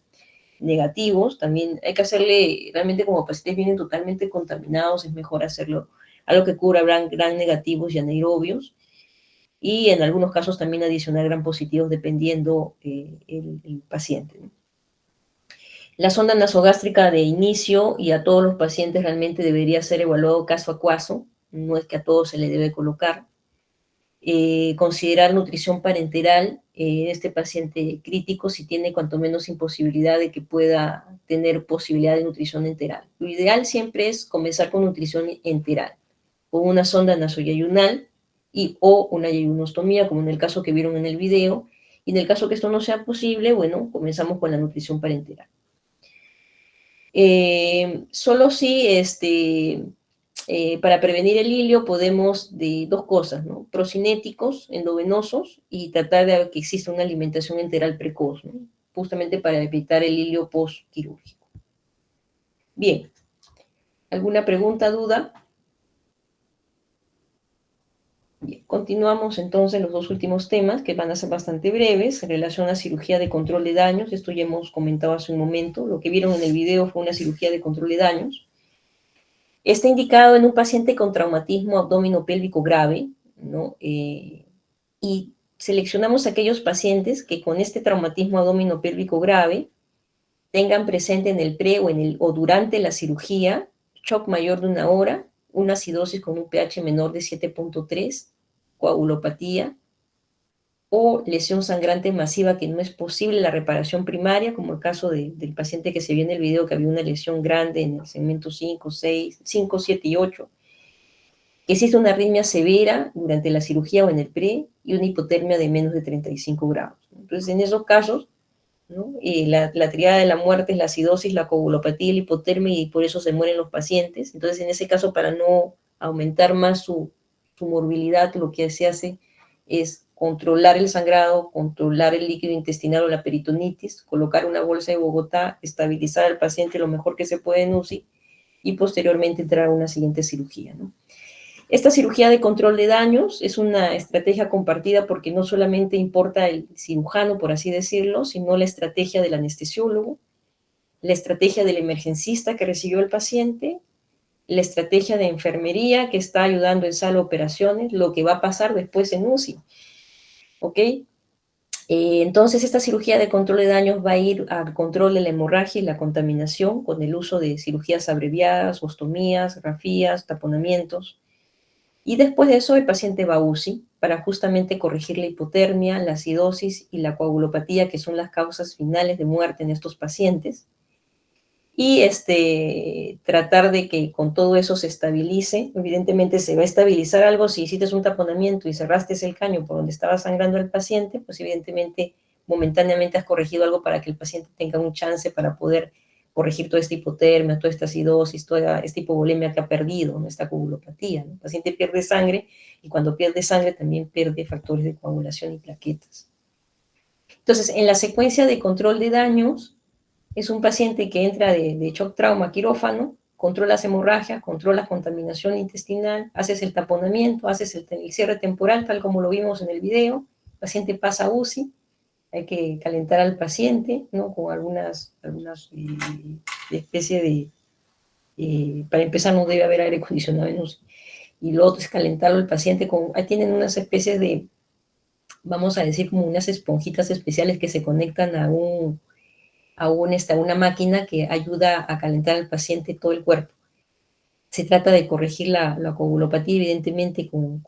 negativos. También hay que hacerle, realmente como pacientes vienen totalmente contaminados, es mejor hacerlo algo que cubra gram negativos y anaerobios, y en algunos casos también adicionar gram positivos dependiendo el paciente, ¿no? La sonda nasogástrica de inicio y a todos los pacientes realmente debería ser evaluado caso a caso, no es que a todos se le debe colocar. Considerar nutrición parenteral en este paciente crítico si tiene cuanto menos imposibilidad de que pueda tener posibilidad de nutrición enteral. Lo ideal siempre es comenzar con nutrición enteral, con una sonda nasoyayunal o una yayunostomía, como en el caso que vieron en el video, y en el caso que esto no sea posible, bueno, comenzamos con la nutrición parenteral. Solo si para prevenir el hilio podemos de dos cosas, ¿no? Procinéticos endovenosos y tratar de que exista una alimentación enteral precoz, ¿no? Justamente para evitar el hilio postquirúrgico. Bien, ¿alguna pregunta, duda? Bien, continuamos entonces los dos últimos temas que van a ser bastante breves en relación a cirugía de control de daños. Esto ya hemos comentado hace un momento. Lo que vieron en el video fue una cirugía de control de daños. Está indicado en un paciente con traumatismo abdominopélvico grave, ¿no? y seleccionamos aquellos pacientes que con este traumatismo abdominopélvico grave tengan presente en el pre o durante la cirugía shock mayor de 1 hora, una acidosis con un pH menor de 7.3, coagulopatía, o lesión sangrante masiva que no es posible la reparación primaria, como el caso del paciente que se vio en el video, que había una lesión grande en el segmento 5, 6, 5, 7 y 8, que existe una arritmia severa durante la cirugía o en el pre, y una hipotermia de menos de 35 grados. Entonces, en esos casos, ¿no? La triada de la muerte es la acidosis, la coagulopatía y la hipotermia, y por eso se mueren los pacientes. Entonces, en ese caso, para no aumentar más su morbilidad, lo que se hace es controlar el sangrado, controlar el líquido intestinal o la peritonitis, colocar una bolsa de Bogotá, estabilizar al paciente lo mejor que se puede en UCI y posteriormente entrar a una siguiente cirugía, ¿no? Esta cirugía de control de daños es una estrategia compartida porque no solamente importa el cirujano, por así decirlo, sino la estrategia del anestesiólogo, la estrategia del emergencista que recibió al paciente, la estrategia de enfermería que está ayudando en sala de operaciones, lo que va a pasar después en UCI. ¿Ok? Entonces, esta cirugía de control de daños va a ir al control de la hemorragia y la contaminación con el uso de cirugías abreviadas, ostomías, grafías, taponamientos. Y después de eso, el paciente va a UCI para justamente corregir la hipotermia, la acidosis y la coagulopatía, que son las causas finales de muerte en estos pacientes. Y tratar de que con todo eso se estabilice. Evidentemente se va a estabilizar algo si hiciste un taponamiento y cerraste el caño por donde estaba sangrando el paciente, pues evidentemente momentáneamente has corregido algo para que el paciente tenga un chance para poder corregir toda esta hipotermia, toda esta acidosis, toda esta hipovolemia que ha perdido, ¿no? Esta coagulopatía, ¿no? El paciente pierde sangre y cuando pierde sangre también pierde factores de coagulación y plaquetas. Entonces, en la secuencia de control de daños, es un paciente que entra de shock trauma a quirófano, controlas hemorragia, controlas contaminación intestinal, haces el taponamiento, haces el cierre temporal, tal como lo vimos en el video, el paciente pasa a UCI, hay que calentar al paciente, ¿no? Con algunas especies de, para empezar no debe haber aire acondicionado en UCI, y lo otro es calentarlo al paciente ahí tienen unas especies de, vamos a decir, como unas esponjitas especiales que se conectan a una máquina que ayuda a calentar al paciente todo el cuerpo. Se trata de corregir la coagulopatía, evidentemente, con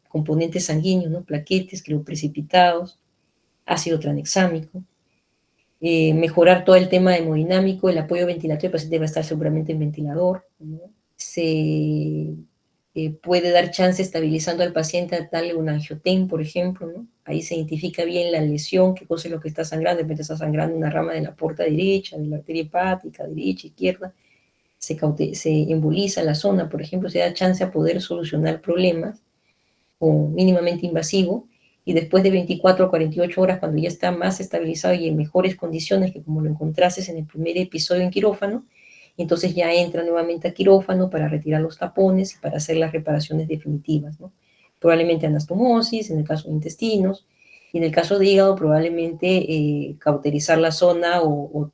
componentes sanguíneos, ¿no? Plaquetes, crioprecipitados, ácido tranexámico, mejorar todo el tema hemodinámico, el apoyo ventilatorio, el paciente va a estar seguramente en ventilador, ¿no? Se puede dar chance estabilizando al paciente a darle un angiotén, por ejemplo, ¿no? Ahí se identifica bien la lesión, qué cosa es lo que está sangrando. De repente está sangrando una rama de la porta derecha, de la arteria hepática, derecha, izquierda, se emboliza la zona, por ejemplo, se da chance a poder solucionar problemas con mínimamente invasivo, y después de 24 a 48 horas, cuando ya está más estabilizado y en mejores condiciones que como lo encontraste en el primer episodio en quirófano, entonces ya entra nuevamente a quirófano para retirar los tapones y para hacer las reparaciones definitivas, ¿no? Probablemente anastomosis, en el caso de intestinos, y en el caso de hígado probablemente cauterizar la zona o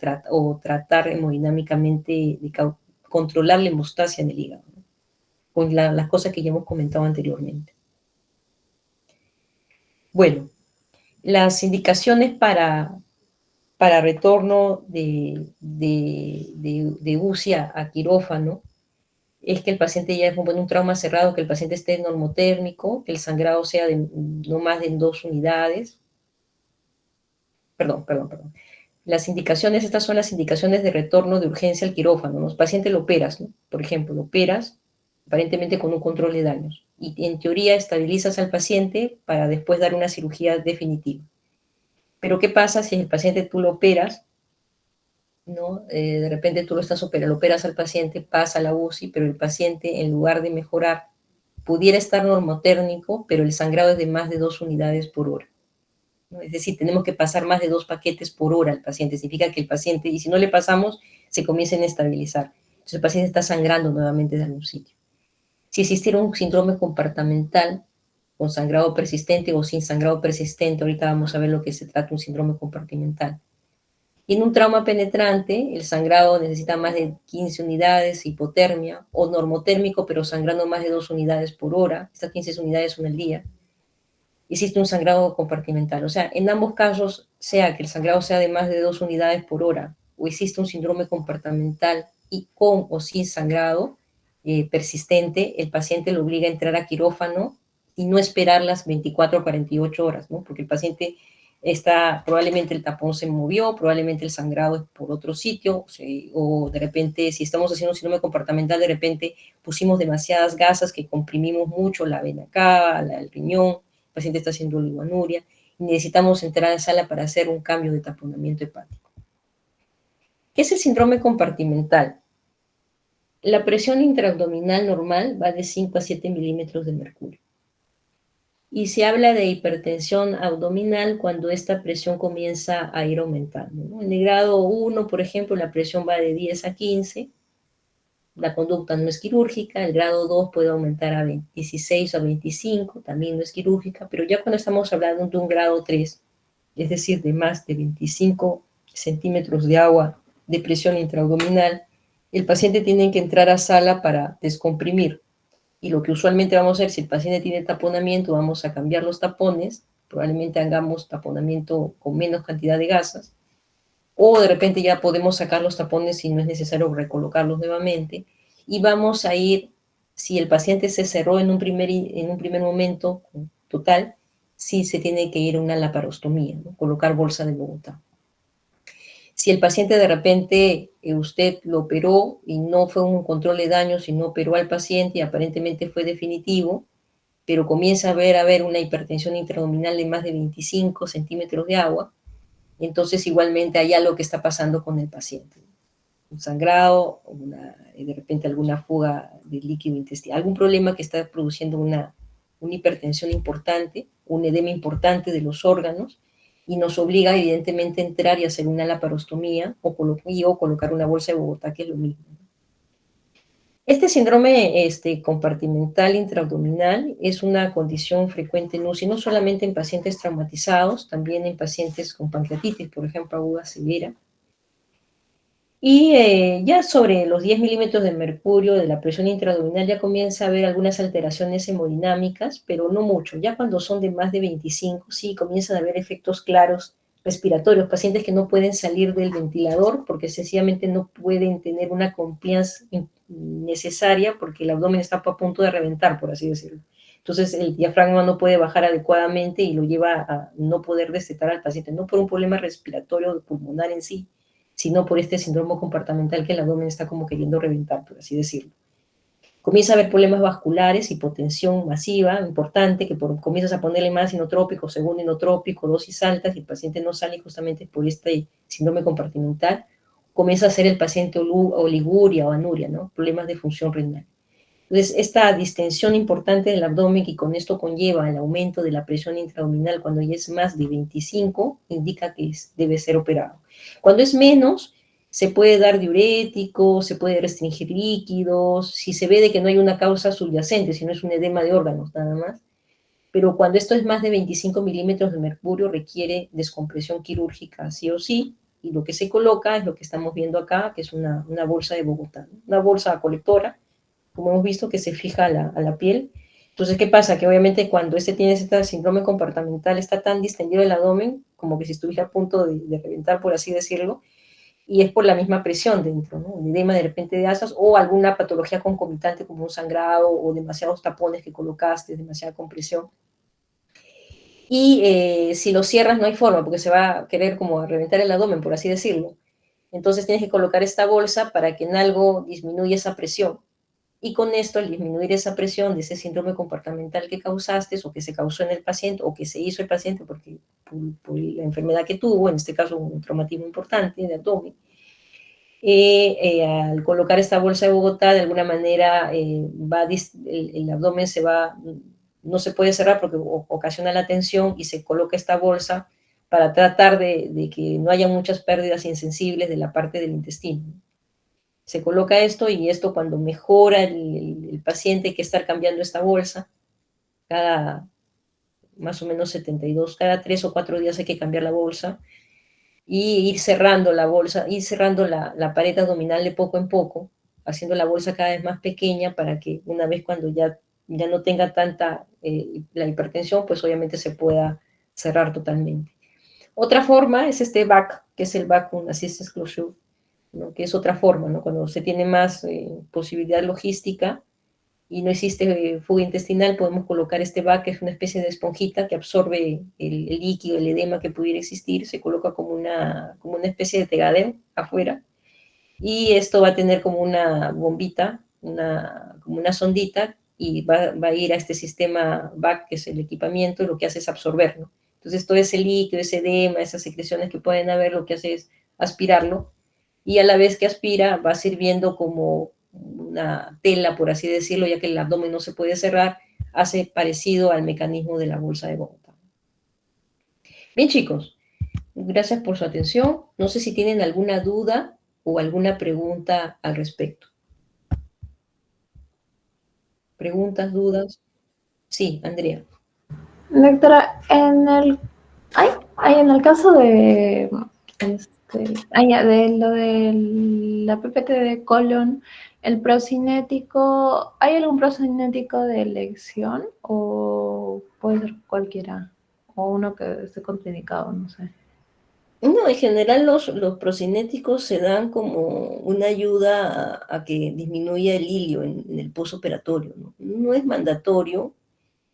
tratar hemodinámicamente de controlar la hemostasia en el hígado, ¿no? Con las cosas que ya hemos comentado anteriormente. Bueno, las indicaciones para retorno de UCI a quirófano es que el paciente ya es un trauma cerrado, que el paciente esté normotérmico, que el sangrado sea de no más de 2 unidades. Perdón. Las indicaciones, estas son las indicaciones de retorno de urgencia al quirófano, ¿no? El paciente lo operas, ¿no? Por ejemplo, lo operas aparentemente con un control de daños, y en teoría estabilizas al paciente para después dar una cirugía definitiva. Pero ¿qué pasa si el paciente tú lo operas, ¿no? De repente tú lo operas al paciente, pasa a la UCI, pero el paciente en lugar de mejorar pudiera estar normotérmico, pero el sangrado es de más de 2 unidades por hora, ¿no? Es decir, tenemos que pasar más de 2 paquetes por hora al paciente. Significa que el paciente, y si no le pasamos, se comienza a inestabilizar. Entonces el paciente está sangrando nuevamente de algún sitio. Si existiera un síndrome compartimental con sangrado persistente o sin sangrado persistente, ahorita vamos a ver lo que se trata un síndrome compartimental. Y en un trauma penetrante, el sangrado necesita más de 15 unidades, hipotermia, o normotérmico, pero sangrando más de 2 unidades por hora. Estas 15 unidades son al día. existe un sangrado compartimental. O sea, en ambos casos, sea que el sangrado sea de más de 2 unidades por hora o existe un síndrome compartimental y con o sin sangrado persistente, el paciente lo obliga a entrar a quirófano y no esperar las 24 o 48 horas, ¿no? Porque el paciente probablemente el tapón se movió, probablemente el sangrado es por otro sitio, o de repente, si estamos haciendo un síndrome compartimental, de repente pusimos demasiadas gasas que comprimimos mucho la vena cava, el riñón, el paciente está haciendo oligonuria, y necesitamos entrar a la sala para hacer un cambio de taponamiento hepático. ¿Qué es el síndrome compartimental? La presión intraabdominal normal va de 5 a 7 milímetros de mercurio. Y se habla de hipertensión abdominal cuando esta presión comienza a ir aumentando, ¿no? En el grado 1, por ejemplo, la presión va de 10 a 15, la conducta no es quirúrgica, el grado 2 puede aumentar a 16 o a 25, también no es quirúrgica, pero ya cuando estamos hablando de un grado 3, es decir, de más de 25 centímetros de agua de presión intraabdominal, el paciente tiene que entrar a sala para descomprimir. Y lo que usualmente vamos a hacer, si el paciente tiene taponamiento, vamos a cambiar los tapones, probablemente hagamos taponamiento con menos cantidad de gasas, o de repente ya podemos sacar los tapones si no es necesario recolocarlos nuevamente, y vamos a ir, si el paciente se cerró en un primer momento total, sí se tiene que ir a una laparostomía, ¿no? Colocar bolsa de Bogotá. Si el paciente de repente usted lo operó y no fue un control de daño, sino operó al paciente y aparentemente fue definitivo, pero comienza a haber una hipertensión intraabdominal de más de 25 centímetros de agua, entonces igualmente hay algo que está pasando con el paciente. Un sangrado, de repente alguna fuga de líquido intestinal, algún problema que está produciendo una hipertensión importante, un edema importante de los órganos, y nos obliga evidentemente a entrar y hacer una laparostomía o colocar una bolsa de Bogotá, que es lo mismo. Este síndrome compartimental intraabdominal es una condición frecuente en UCI, no solamente en pacientes traumatizados, también en pacientes con pancreatitis, por ejemplo, aguda severa. Y ya sobre los 10 milímetros de mercurio de la presión intraabdominal ya comienza a haber algunas alteraciones hemodinámicas, pero no mucho. Ya cuando son de más de 25, sí comienzan a haber efectos claros respiratorios, pacientes que no pueden salir del ventilador porque sencillamente no pueden tener una compliance necesaria porque el abdomen está a punto de reventar, por así decirlo. Entonces el diafragma no puede bajar adecuadamente y lo lleva a no poder destetar al paciente, no por un problema respiratorio pulmonar en sí, sino por este síndrome compartimental que el abdomen está como queriendo reventar, por así decirlo. Comienza a haber problemas vasculares, hipotensión masiva, importante, que comienzas a ponerle más inotrópico, segundo inotrópico, dosis altas, y el paciente no sale justamente por este síndrome compartimental. Comienza a ser el paciente oliguria o anuria, ¿no? Problemas de función renal. Entonces, esta distensión importante del abdomen que con esto conlleva el aumento de la presión intraabdominal cuando ya es más de 25, indica que debe ser operado. Cuando es menos, se puede dar diurético, se puede restringir líquidos, si se ve de que no hay una causa subyacente, si no es un edema de órganos nada más. Pero cuando esto es más de 25 milímetros de mercurio, requiere descompresión quirúrgica sí o sí, y lo que se coloca es lo que estamos viendo acá, que es una bolsa de Bogotá, ¿no? Una bolsa colectora, como hemos visto, que se fija a la piel. Entonces, ¿qué pasa? Que obviamente cuando tiene este síndrome compartimental, está tan distendido el abdomen, como que si estuviera a punto de reventar, por así decirlo, y es por la misma presión dentro, ¿no? Un edema de repente de asas o alguna patología concomitante como un sangrado o demasiados tapones que colocaste, demasiada compresión. Y si lo cierras no hay forma, porque se va a querer como reventar el abdomen, por así decirlo. Entonces tienes que colocar esta bolsa para que en algo disminuya esa presión. Y con esto, al disminuir esa presión de ese síndrome comportamental que causaste o que se causó en el paciente o que se hizo el paciente porque por la enfermedad que tuvo, en este caso un traumatismo importante de abdomen, al colocar esta bolsa de Bogotá, de alguna manera el abdomen no se puede cerrar porque ocasiona la tensión y se coloca esta bolsa para tratar de que no haya muchas pérdidas insensibles de la parte del intestino. Se coloca esto y esto cuando mejora el paciente hay que estar cambiando esta bolsa cada más o menos 72, cada 3 o 4 días hay que cambiar la bolsa y ir cerrando la bolsa, ir cerrando la pared abdominal de poco en poco, haciendo la bolsa cada vez más pequeña para que una vez cuando ya ya no tenga tanta la hipertensión, pues obviamente se pueda cerrar totalmente. Otra forma es este VAC, que es el Vacuum Assisted Closure, ¿no? Que es otra forma, ¿no? Cuando se tiene más posibilidad logística y no existe fuga intestinal, podemos colocar este VAC, que es una especie de esponjita que absorbe el líquido, el edema que pudiera existir, se coloca como una especie de tegadero afuera, y esto va a tener como una bombita, como una sondita, y va a ir a este sistema VAC, que es el equipamiento, y lo que hace es absorber, ¿no? Entonces todo ese líquido, ese edema, esas secreciones que pueden haber, lo que hace es aspirarlo, y a la vez que aspira va sirviendo como una tela, por así decirlo, ya que el abdomen no se puede cerrar, hace parecido al mecanismo de la bolsa de Bogotá. Bien, chicos, gracias por su atención. No sé si tienen alguna duda o alguna pregunta al respecto. ¿Preguntas, dudas? Sí, Andrea. Doctora, en el caso de, de lo de la PPT de colon, el procinético, ¿hay algún procinético de elección o puede ser cualquiera? O uno que esté contraindicado, no sé. No, en general los procinéticos se dan como una ayuda a que disminuya el hilio en el postoperatorio, ¿no? No es mandatorio.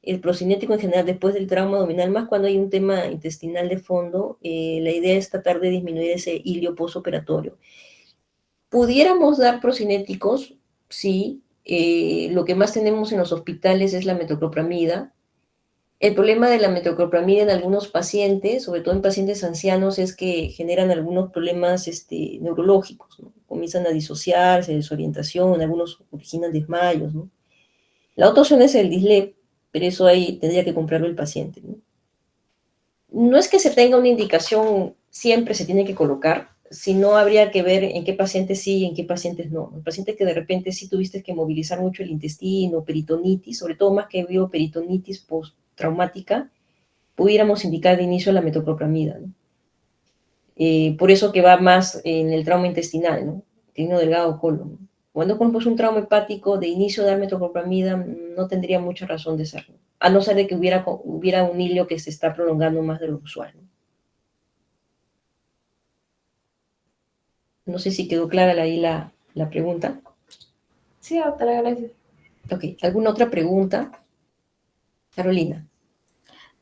El procinético en general después del trauma abdominal, más cuando hay un tema intestinal de fondo, la idea es tratar de disminuir ese hilio postoperatorio. Pudiéramos dar procinéticos, sí. Lo que más tenemos en los hospitales es la metoclopramida. El problema de la metoclopramida en algunos pacientes, sobre todo en pacientes ancianos, es que generan algunos problemas neurológicos, ¿no? Comienzan a disociar, desorientación, algunos originan desmayos, ¿no? La otra opción es el Dislep, pero eso ahí tendría que comprarlo el paciente, ¿no? No es que se tenga una indicación, siempre se tiene que colocar, sino habría que ver en qué pacientes sí y en qué pacientes no. En pacientes que de repente sí tuviste que movilizar mucho el intestino, peritonitis, sobre todo más que veo peritonitis postraumática, pudiéramos indicar de inicio la metoclopramida, ¿no? Por eso que va más en el trauma intestinal, ¿no? Intestino delgado, colon, ¿no? Cuando es un trauma hepático, de inicio dar metoclopramida no tendría mucha razón de ser, ¿no? A no ser de que hubiera un hilio que se está prolongando más de lo usual, ¿no? No sé si quedó clara ahí la pregunta. Sí, doctora, gracias. Ok, ¿alguna otra pregunta? Carolina.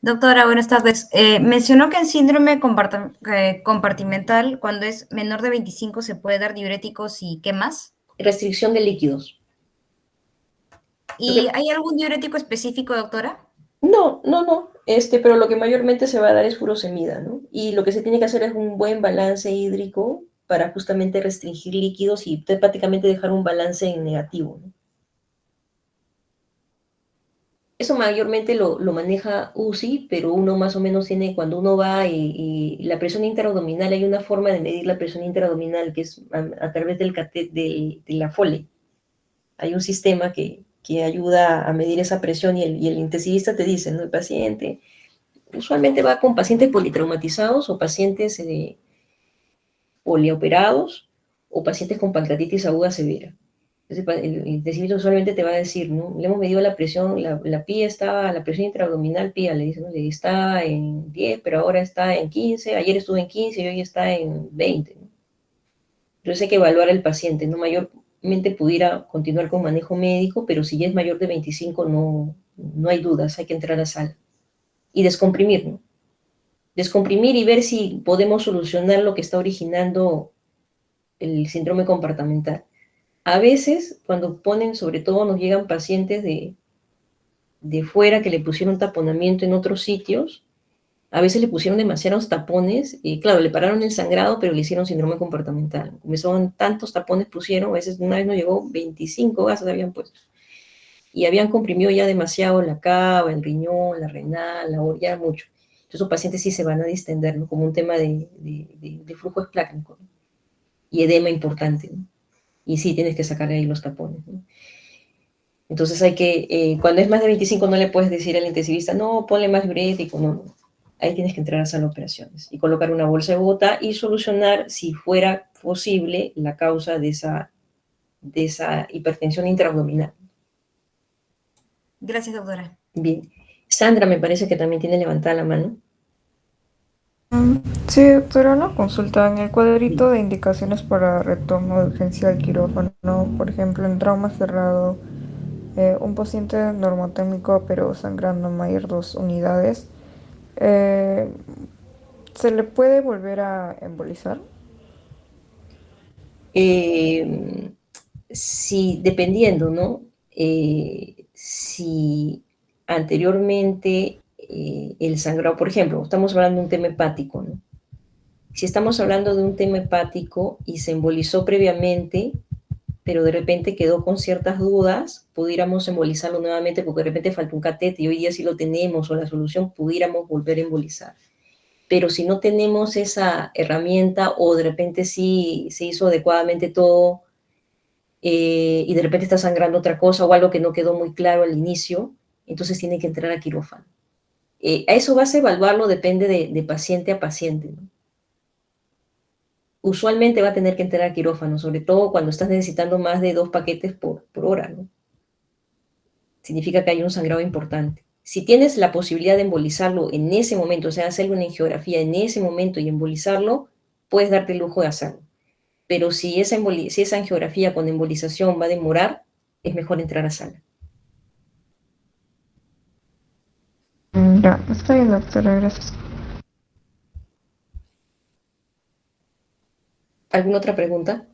Doctora, buenas tardes. Mencionó que en síndrome compartimental, cuando es menor de 25, se puede dar diuréticos y ¿qué más? Restricción de líquidos. ¿Y hay algún diurético específico, doctora? No, pero lo que mayormente se va a dar es furosemida, ¿no? Y lo que se tiene que hacer es un buen balance hídrico para justamente restringir líquidos y prácticamente dejar un balance en negativo, ¿no? Eso mayormente lo maneja UCI, pero uno más o menos tiene, cuando uno va y la presión intraabdominal, hay una forma de medir la presión intraabdominal que es a través de la Foley. Hay un sistema que ayuda a medir esa presión y el intensivista te dice, ¿no? El paciente usualmente va con pacientes politraumatizados o pacientes polioperados o pacientes con pancreatitis aguda severa. Entonces, el intensivista usualmente te va a decir, ¿no? Le hemos medido la presión, la PIA está, la presión intraabdominal PIA, le dicen, ¿no? Está en 10, pero ahora está en 15, ayer estuvo en 15 y hoy está en 20, ¿no? Entonces hay que evaluar al paciente, ¿no? Mayormente pudiera continuar con manejo médico, pero si ya es mayor de 25 no hay dudas, hay que entrar a sala. Y descomprimir, ¿no? Descomprimir y ver si podemos solucionar lo que está originando el síndrome compartimental. A veces, cuando ponen, sobre todo nos llegan pacientes de fuera que le pusieron taponamiento en otros sitios, a veces le pusieron demasiados tapones, y claro, le pararon el sangrado, pero le hicieron síndrome compartimental. Comenzaron tantos tapones pusieron, a veces una vez nos llegó 25 gases habían puesto. Y habían comprimido ya demasiado la cava, el riñón, la renal, la orilla, mucho. Entonces los pacientes sí se van a distender, ¿no? Como un tema de flujo esplácnico, ¿no? Y edema importante, ¿no? Y sí, tienes que sacar ahí los tapones, ¿no? Entonces hay que, cuando es más de 25 no le puedes decir al intensivista, no, ponle más diurético, no. Ahí tienes que entrar a sala de operaciones y colocar una bolsa de Bogotá y solucionar, si fuera posible, la causa de esa hipertensión intraabdominal. Gracias, doctora. Bien. Sandra me parece que también tiene levantada la mano. Sí, doctora, una consulta. En el cuadrito de indicaciones para retorno de urgencia al quirófano, por ejemplo, en trauma cerrado, un paciente normotécnico pero sangrando mayor 2 unidades, eh, ¿se le puede volver a embolizar? Eh, si, dependiendo, ¿no? Si anteriormente el sangrado, por ejemplo, estamos hablando de un tema hepático, ¿no? Si estamos hablando de un tema hepático y se embolizó previamente, pero de repente quedó con ciertas dudas, pudiéramos embolizarlo nuevamente porque de repente falta un catete y hoy día sí lo tenemos o la solución, pudiéramos volver a embolizar. Pero si no tenemos esa herramienta o de repente sí se hizo adecuadamente todo y de repente está sangrando otra cosa o algo que no quedó muy claro al inicio, entonces tiene que entrar a quirófano. A eso vas a evaluarlo, depende de paciente a paciente, ¿no? Usualmente va a tener que entrar a quirófano, sobre todo cuando estás necesitando más de 2 paquetes por hora, ¿no? Significa que hay un sangrado importante. Si tienes la posibilidad de embolizarlo en ese momento, o sea, hacerle una angiografía en ese momento y embolizarlo, puedes darte el lujo de hacerlo. Pero si esa angiografía con embolización va a demorar, es mejor entrar a sala. Ya, está bien, doctora, gracias. ¿Alguna otra pregunta?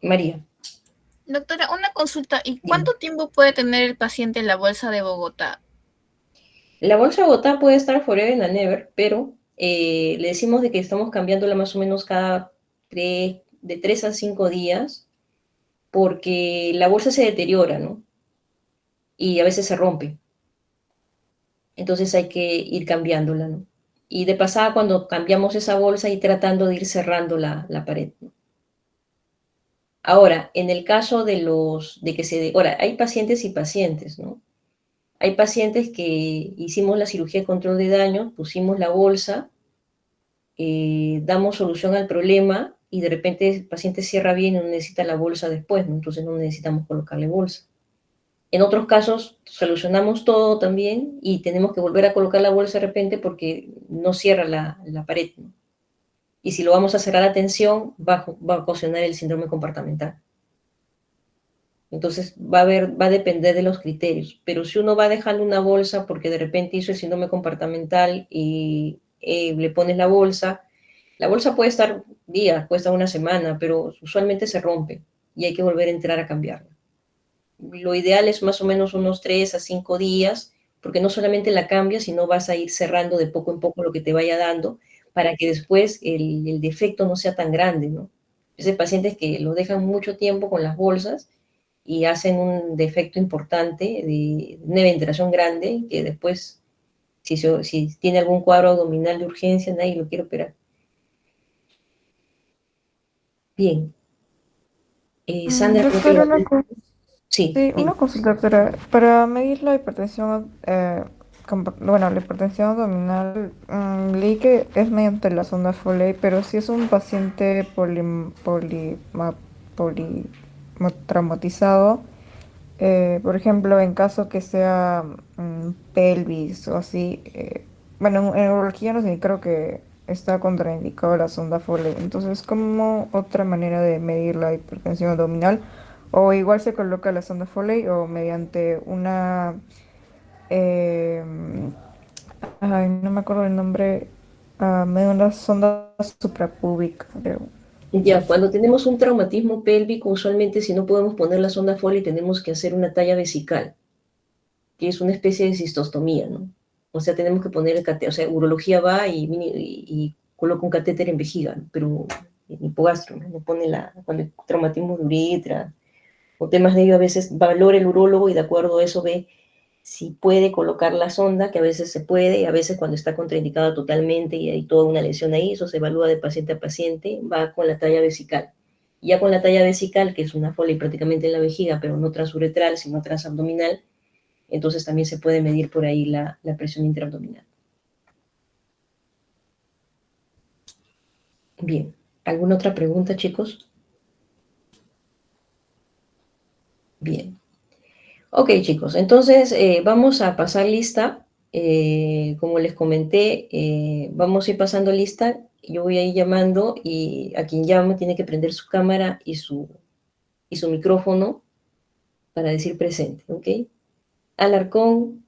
María. Doctora, una consulta. ¿Y Dime. cuánto tiempo puede tener el paciente en la bolsa de Bogotá? La bolsa de botá puede estar forever and ever, pero le decimos de que estamos cambiándola más o menos de 3 a 5 días, porque la bolsa se deteriora, ¿no? Y a veces se rompe. Entonces hay que ir cambiándola, ¿no? Y de pasada, cuando cambiamos esa bolsa, y tratando de ir cerrando la pared, ¿no? Ahora, en el caso ahora, hay pacientes y pacientes, ¿no? Hay pacientes que hicimos la cirugía de control de daño, pusimos la bolsa, damos solución al problema y de repente el paciente cierra bien y no necesita la bolsa después, ¿no? Entonces no necesitamos colocarle bolsa. En otros casos solucionamos todo también y tenemos que volver a colocar la bolsa de repente porque no cierra la pared, ¿no? Y si lo vamos a cerrar a tensión, va a ocasionar el síndrome comportamental. Entonces va a depender de los criterios. Pero si uno va dejando una bolsa porque de repente hizo el síndrome comportamental y le pones la bolsa puede estar días, puede estar una semana, pero usualmente se rompe y hay que volver a entrar a cambiarla. Lo ideal es más o menos unos 3 a 5 días, porque no solamente la cambias, sino vas a ir cerrando de poco en poco lo que te vaya dando para que después el defecto no sea tan grande, ¿no? Ese pacientes que lo dejan mucho tiempo con las bolsas y hacen un defecto importante de una ventilación grande que después, si tiene algún cuadro abdominal de urgencia, nadie lo quiere operar. Bien. Sandra, creo que Doctora, sí, sí, una dime. consulta, doctora. Para medir la hipertensión, bueno, la hipertensión abdominal, leí que es mediante la sonda Foley, pero si es un paciente traumatizado, por ejemplo, en caso que sea pelvis o así, bueno, en urología no sé, creo que está contraindicado la sonda Foley. Entonces, ¿cómo otra manera de medir la hipertensión abdominal? O igual se coloca la sonda Foley o mediante eh, ay, no me acuerdo el nombre, mediante una sonda suprapúbica, creo. Ya, cuando tenemos un traumatismo pélvico, usualmente si no podemos poner la sonda Foley, tenemos que hacer una talla vesical, que es una especie de cistostomía, ¿no? O sea, tenemos que poner el catéter, o sea, urología va y coloca un catéter en vejiga, ¿no? Pero en hipogastro, ¿no? Cuando hay traumatismo de uretra o temas de ello, a veces valora el urólogo y de acuerdo a eso ve si puede colocar la sonda, que a veces se puede, y a veces cuando está contraindicada totalmente y hay toda una lesión ahí, eso se evalúa de paciente a paciente, va con la talla vesical. Ya con la talla vesical, que es una Foley prácticamente en la vejiga, pero no transuretral, sino transabdominal, entonces también se puede medir por ahí la presión intraabdominal. Bien, ¿alguna otra pregunta, chicos? Bien. Ok, chicos, entonces vamos a pasar lista. Como les comenté, vamos a ir pasando lista. Yo voy a ir llamando y a quien llame tiene que prender su cámara y su micrófono para decir presente, ¿ok? Alarcón,